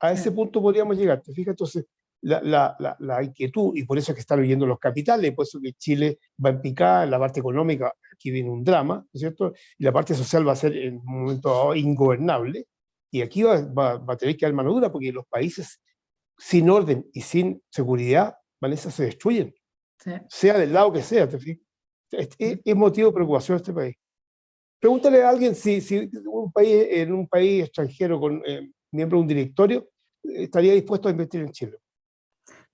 A sí, ese punto podríamos llegar. Fíjate, entonces, la inquietud, y por eso es que están viviendo los capitales, por eso que Chile va en picada, en la parte económica aquí viene un drama, ¿no es cierto? Y la parte social va a ser en un momento ingobernable, y aquí va a tener que dar mano dura, porque los países sin orden y sin seguridad, Vanessa, se destruyen, sí. sea del lado que sea, ¿te fijas? Es motivo de preocupación este país. Pregúntale a alguien si en un país extranjero con miembro de un directorio estaría dispuesto a invertir en Chile.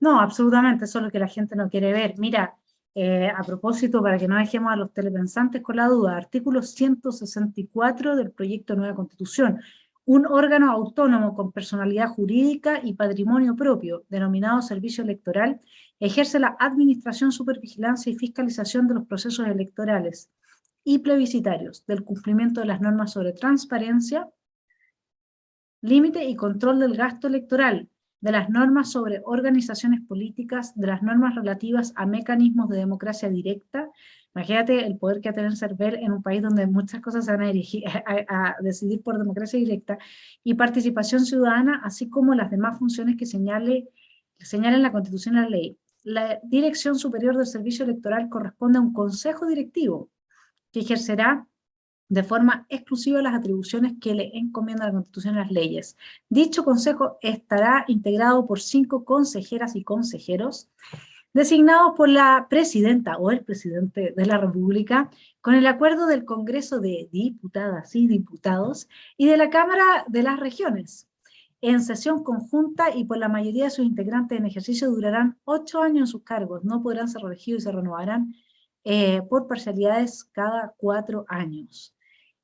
No, absolutamente, eso es lo que la gente no quiere ver. Mira, a propósito, para que no dejemos a los telepensantes con la duda, artículo 164 del proyecto de nueva Constitución, un órgano autónomo con personalidad jurídica y patrimonio propio, denominado Servicio Electoral, ejerce la administración, supervigilancia y fiscalización de los procesos electorales y plebiscitarios, del cumplimiento de las normas sobre transparencia, límite y control del gasto electoral, de las normas sobre organizaciones políticas, de las normas relativas a mecanismos de democracia directa. Imagínate el poder que va a tener CERVEL en un país donde muchas cosas se van a decidir por democracia directa, y participación ciudadana, así como las demás funciones que señalen la Constitución y la ley. La Dirección Superior del Servicio Electoral corresponde a un consejo directivo que ejercerá de forma exclusiva las atribuciones que le encomienda la Constitución y las leyes. Dicho consejo estará integrado por 5 consejeras y consejeros designados por la presidenta o el presidente de la República con el acuerdo del Congreso de Diputadas y Diputados y de la Cámara de las Regiones. En sesión conjunta y por la mayoría de sus integrantes en ejercicio durarán 8 años en sus cargos, no podrán ser reelegidos y se renovarán por parcialidades cada 4 años.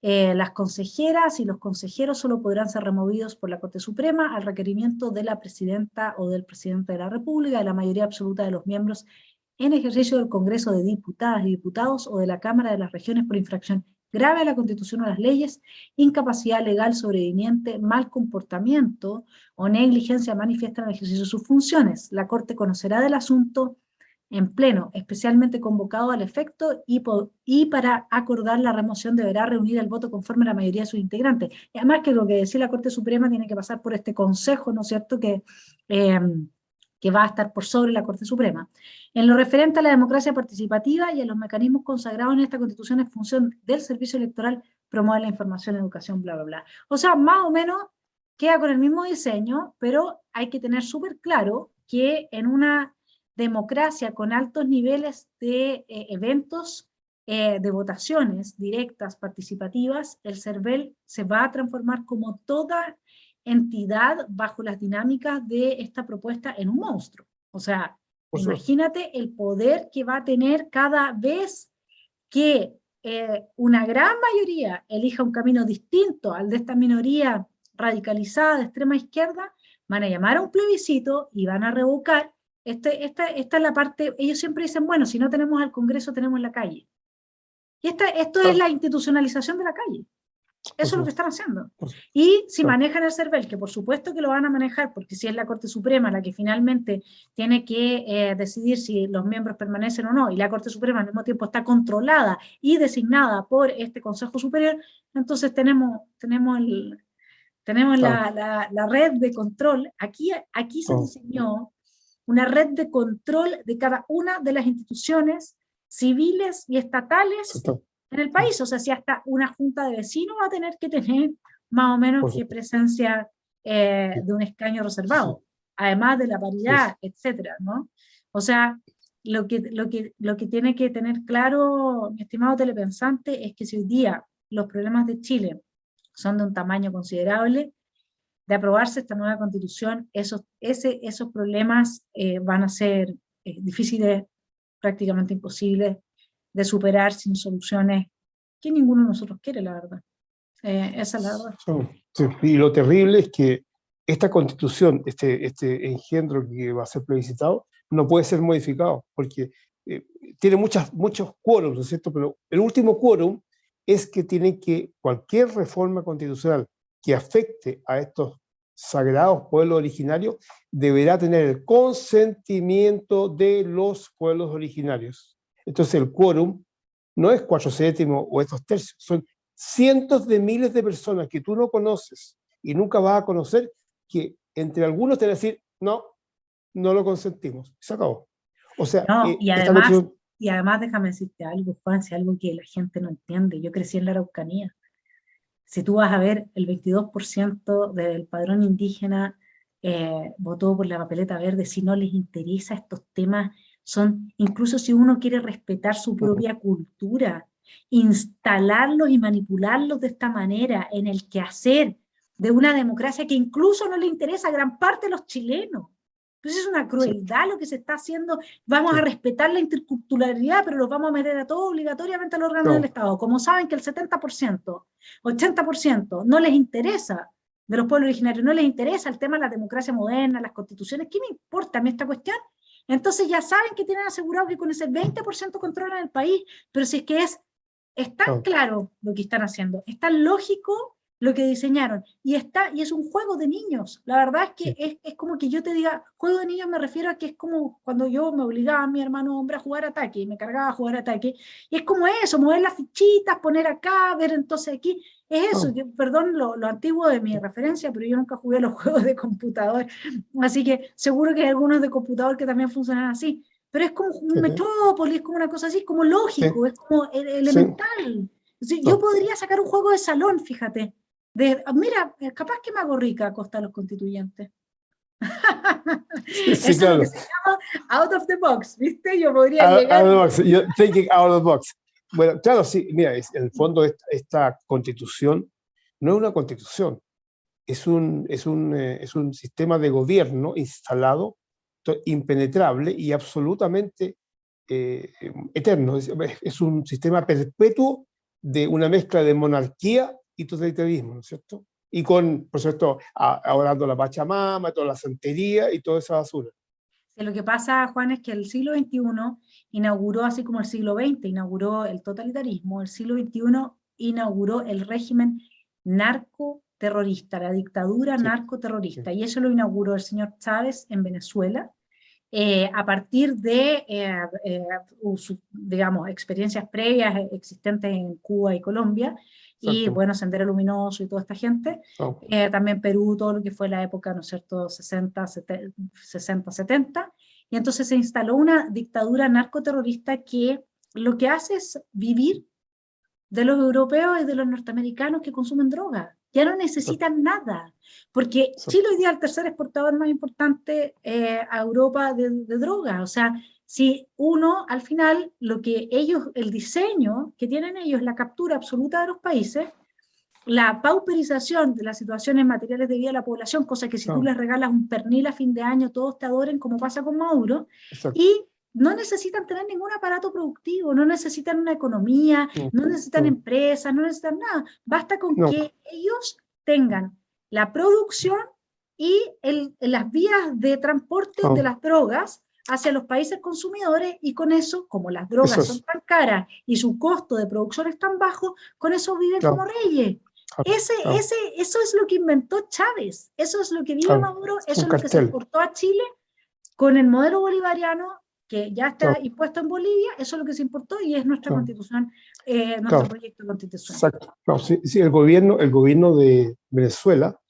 Las consejeras y los consejeros solo podrán ser removidos por la Corte Suprema al requerimiento de la presidenta o del presidente de la República, de la mayoría absoluta de los miembros en ejercicio del Congreso de Diputadas y Diputados o de la Cámara de las Regiones por infracción grave a la Constitución o a las leyes, incapacidad legal sobreviniente, mal comportamiento o negligencia manifiesta en el ejercicio de sus funciones. La Corte conocerá del asunto en pleno, especialmente convocado al efecto, y para acordar la remoción deberá reunir el voto conforme a la mayoría de sus integrantes. Y además que lo que decía la Corte Suprema tiene que pasar por este consejo, ¿no es cierto?, que va a estar por sobre la Corte Suprema. En lo referente a la democracia participativa y a los mecanismos consagrados en esta Constitución, es función del servicio electoral promover la información, educación, bla, bla, bla. O sea, más o menos queda con el mismo diseño, pero hay que tener súper claro que en una democracia con altos niveles de eventos, de votaciones directas, participativas, el CERVEL se va a transformar como toda entidad bajo las dinámicas de esta propuesta en un monstruo. O sea, imagínate el poder que va a tener cada vez que una gran mayoría elija un camino distinto al de esta minoría radicalizada de extrema izquierda, van a llamar a un plebiscito y van a revocar. Esta es la parte, ellos siempre dicen, bueno, si no tenemos al Congreso, tenemos la calle. Y esto es la institucionalización de la calle. Eso es lo que están haciendo. Y si manejan el CERVEL, que por supuesto que lo van a manejar, porque si es la Corte Suprema la que finalmente tiene que decidir si los miembros permanecen o no, y la Corte Suprema al mismo tiempo está controlada y designada por este Consejo Superior, entonces tenemos la red de control. Aquí se diseñó una red de control de cada una de las instituciones civiles y estatales en el país. O sea, si hasta una junta de vecinos va a tener que tener más o menos que presencia de un escaño reservado, además de la paridad, etcétera, ¿no? O sea, lo que tiene que tener claro, mi estimado telepensante, es que si hoy día los problemas de Chile son de un tamaño considerable, de aprobarse esta nueva constitución, esos problemas van a ser difíciles, prácticamente imposibles de superar sin soluciones que ninguno de nosotros quiere, la verdad. Esa es la verdad. Sí. Y lo terrible es que esta constitución, este engendro que va a ser plebiscitado, no puede ser modificado, porque tiene muchos quórums, ¿no es cierto? Pero el último quórum es que cualquier reforma constitucional que afecte a estos sagrados pueblos originarios deberá tener el consentimiento de los pueblos originarios. Entonces el quórum no es 4/7 o estos tercios, son cientos de miles de personas que tú no conoces y nunca vas a conocer, que entre algunos te van a decir, no lo consentimos, se acabó. O sea, no, y además déjame decirte algo, Juan, si algo que la gente no entiende. Yo crecí en la Araucanía. Si tú vas a ver, el 22% del padrón indígena votó por la papeleta verde. Si no les interesa estos temas, incluso si uno quiere respetar su propia cultura, instalarlos y manipularlos de esta manera en el quehacer de una democracia que incluso no le interesa a gran parte de los chilenos. Entonces es una crueldad lo que se está haciendo. Vamos a respetar la interculturalidad, pero los vamos a meter a todos obligatoriamente al órgano del Estado. Como saben que el 70%, 80% no les interesa de los pueblos originarios, no les interesa el tema de la democracia moderna, las constituciones, ¿qué me importa a mí esta cuestión? Entonces ya saben que tienen asegurado que con ese 20% controlan el país, pero si es que es tan claro lo que están haciendo, es tan lógico lo que diseñaron, y es un juego de niños. La verdad es que es como que yo te diga, juego de niños, me refiero a que es como cuando yo me obligaba a mi hermano hombre a jugar ataque, y me cargaba a jugar ataque, y es como eso, mover las fichitas, poner acá, ver entonces aquí, es eso. Perdón lo antiguo de mi referencia, pero yo nunca jugué los juegos de computador, así que seguro que hay algunos de computador que también funcionan así, pero es como un Metrópolis, es como una cosa así, es como lógico, es como elemental. Yo podría sacar un juego de salón, fíjate, mira, capaz que me hago rica a costa de los constituyentes. Eso claro. Es lo que se llama out of the box, ¿viste? Yo podría llegar... Out of the box. You're thinking out of the box. Bueno, claro, sí, mira, en el fondo esta constitución no es una constitución, es un sistema de gobierno instalado, impenetrable y absolutamente eterno, es un sistema perpetuo de una mezcla de monarquía y totalitarismo, ¿no es cierto? Y con, por supuesto, adorando la Pachamama, toda la santería y toda esa basura. Lo que pasa, Juan, es que el siglo XXI inauguró, así como el siglo XX inauguró el totalitarismo, el siglo XXI inauguró el régimen narcoterrorista, la dictadura Sí, narcoterrorista, sí, y eso lo inauguró el señor Chávez en Venezuela, a partir de, digamos, experiencias previas existentes en Cuba y Colombia, y exacto. bueno, Sendero Luminoso y toda esta gente, No, también Perú, todo lo que fue la época, ¿no es cierto?, 60, 70, y entonces se instaló una dictadura narcoterrorista que lo que hace es vivir de los europeos y de los norteamericanos que consumen droga. Ya no exacto, necesitan nada, porque Chile exacto. hoy día es el tercer exportador más importante a Europa de droga. O sea, si uno, al final, lo que ellos, el diseño que tienen ellos, la captura absoluta de los países, la pauperización de las situaciones materiales de vida de la población, cosa que si tú No, les regalas un pernil a fin de año, todos te adoren, como pasa con Maduro, exacto. y no necesitan tener ningún aparato productivo, no necesitan una economía, No, no necesitan no, empresas, no necesitan nada. Basta con no, que ellos tengan la producción y las vías de transporte de no, las drogas hacia los países consumidores, y con eso, como las eso drogas son es. tan caras y su costo de producción es tan bajo, con eso viven como No, reyes. no, Eso es lo que inventó Chávez, eso es lo que vive no, Maduro, es eso un es lo que se cartel. exportó a Chile con el modelo bolivariano que ya está No, impuesto en Bolivia, eso es lo que se importó y es nuestra no, constitución, nuestro claro, proyecto de constitución. exacto. No, sí, sí, el gobierno de Venezuela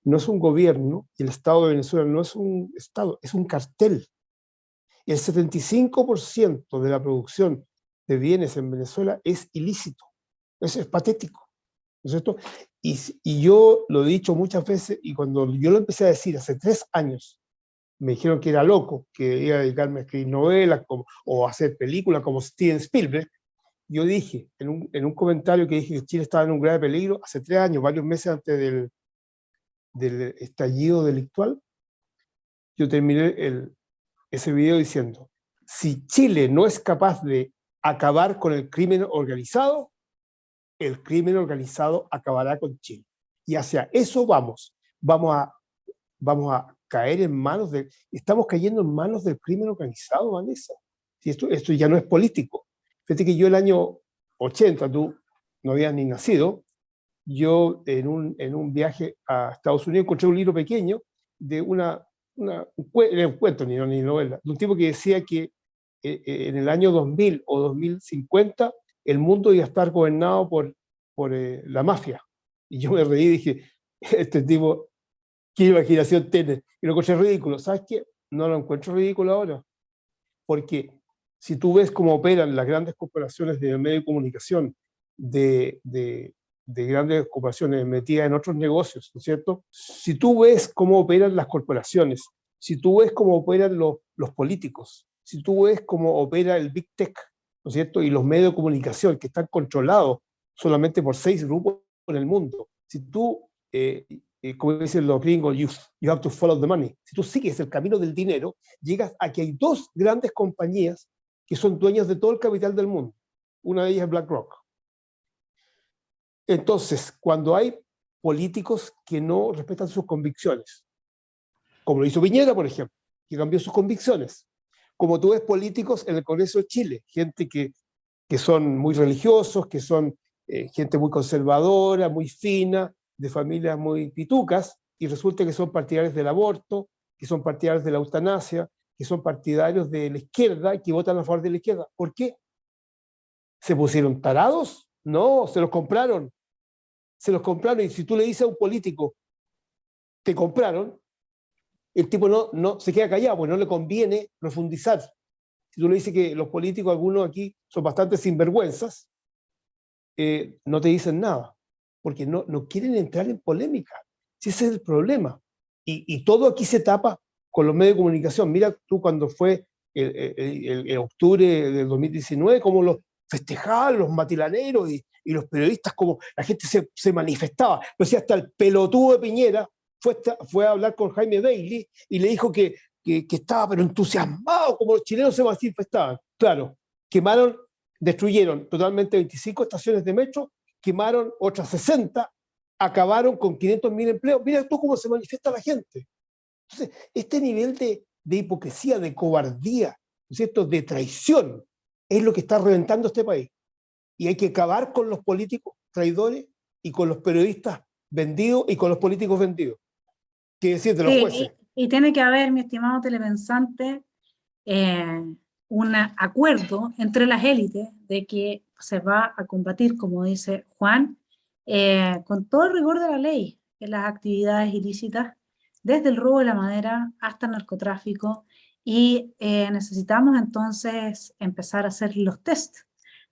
no es un gobierno y el Estado de Venezuela no es un Estado, es un cartel. Y el 75% de la producción de bienes en Venezuela es ilícito. Eso es patético, ¿no es cierto? Y yo lo he dicho muchas veces, y cuando yo lo empecé a decir hace 3 años, me dijeron que era loco, que iba a dedicarme a escribir novelas o a hacer películas como Steven Spielberg. Yo dije, en un comentario que dije que Chile estaba en un grave peligro, hace 3 años, varios meses antes del estallido delictual, yo terminé ese video diciendo, si Chile no es capaz de acabar con el crimen organizado acabará con Chile. Y hacia eso vamos. Vamos a caer en manos estamos cayendo en manos del crimen organizado, Vanessa. Si esto ya no es político. Fíjate que yo el año 80, tú no habías ni nacido, yo en un viaje a Estados Unidos encontré un libro pequeño de un cuento, ni novela, de un tipo que decía que en el año 2000 o 2050 el mundo iba a estar gobernado por la mafia. Y yo me reí y dije, este tipo, ¿qué imaginación tiene? Y lo encontré ridículo. ¿Sabes qué? No lo encuentro ridículo ahora, porque si tú ves cómo operan las grandes corporaciones de medio de comunicación, de grandes corporaciones metidas en otros negocios, ¿no es cierto? Si tú ves cómo operan las corporaciones, si tú ves cómo operan los políticos, si tú ves cómo opera el Big Tech, ¿no es cierto? Y los medios de comunicación que están controlados solamente por 6 grupos en el mundo. Si tú, como dicen los gringos, you have to follow the money. Si tú sigues el camino del dinero, llegas a que hay 2 grandes compañías que son dueñas de todo el capital del mundo. Una de ellas es BlackRock. Entonces, cuando hay políticos que no respetan sus convicciones, como lo hizo Piñera, por ejemplo, que cambió sus convicciones, como tú ves políticos en el Congreso de Chile, gente que son muy religiosos, que son gente muy conservadora, muy fina, de familias muy pitucas, y resulta que son partidarios del aborto, que son partidarios de la eutanasia, que son partidarios de la izquierda y que votan a favor de la izquierda. ¿Por qué? ¿Se pusieron tarados? No, se los compraron. Se los compraron, y si tú le dices a un político, te compraron, el tipo no se queda callado, porque no le conviene profundizar. Si tú le dices que los políticos, algunos aquí, son bastante sinvergüenzas, no te dicen nada, porque no quieren entrar en polémica. Si ese es el problema. Y todo aquí se tapa con los medios de comunicación. Mira tú cuando fue el octubre del 2019, cómo los festejaban los matilaneros y los periodistas, como la gente se manifestaba. Pero si hasta el pelotudo de Piñera fue a hablar con Jaime Bailey y le dijo que estaba pero entusiasmado, como los chilenos se manifestaban. Claro, destruyeron totalmente 25 estaciones de metro, quemaron otras 60, acabaron con 500.000 empleos. Mira tú cómo se manifiesta la gente. Entonces, este nivel de hipocresía, de cobardía, ¿no es cierto?, de traición, es lo que está reventando este país. Y hay que acabar con los políticos traidores y con los periodistas vendidos y con los políticos vendidos. ¿Qué decir de los jueces? Y tiene que haber, mi estimado telepensante, un acuerdo entre las élites de que se va a combatir, como dice Juan, con todo el rigor de la ley en las actividades ilícitas, desde el robo de la madera hasta el narcotráfico, y necesitamos entonces empezar a hacer los test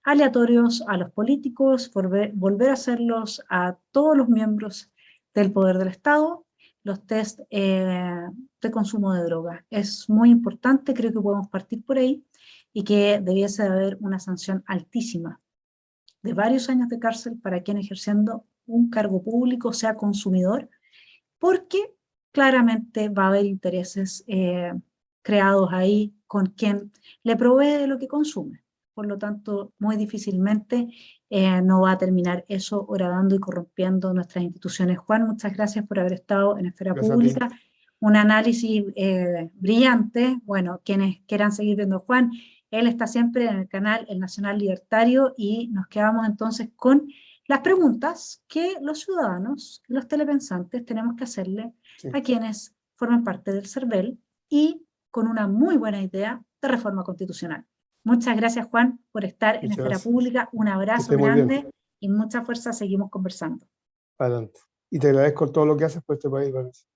aleatorios a los políticos, volver a hacerlos a todos los miembros del poder del Estado, los test de consumo de drogas. Es muy importante, creo que podemos partir por ahí, y que debiese haber una sanción altísima de varios años de cárcel para quien ejerciendo un cargo público sea consumidor, porque claramente va a haber intereses creados ahí con quien le provee de lo que consume. Por lo tanto, muy difícilmente no va a terminar eso horadando y corrompiendo nuestras instituciones. Juan, muchas gracias por haber estado en Esfera Pública. Un análisis brillante. Bueno, quienes quieran seguir viendo a Juan, él está siempre en el canal El Nacional Libertario, y nos quedamos entonces con las preguntas que los ciudadanos, los telepensantes, tenemos que hacerle a quienes forman parte del CERVEL, y con una muy buena idea de reforma constitucional. Muchas gracias, Juan, por estar en Esfera Pública. Un abrazo grande y mucha fuerza. Seguimos conversando. Adelante. Y te agradezco todo lo que haces por este país, Vanessa.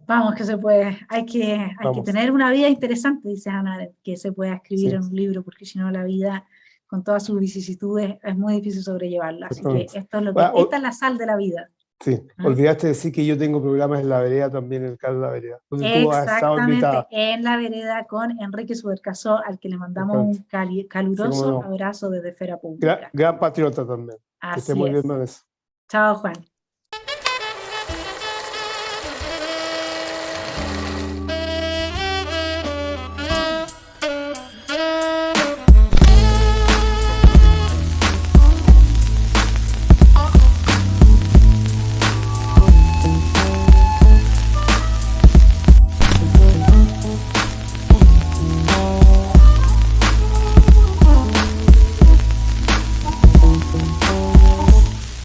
Vamos, que se puede. Hay que tener una vida interesante, dice Hannah Arendt, que se pueda escribir en un libro, porque si no la vida, con todas sus vicisitudes, es muy difícil sobrellevarla. Así que esto es lo que, esta es la sal de la vida. Sí, olvidaste decir que yo tengo programas en La Vereda también, en el canal La Vereda. Exactamente, en La Vereda con Enrique Subercasó, al que le mandamos un caluroso abrazo desde Esfera Pública. Gran patriota también. Así que esté muy bien, Vanessa. Chao, Juan.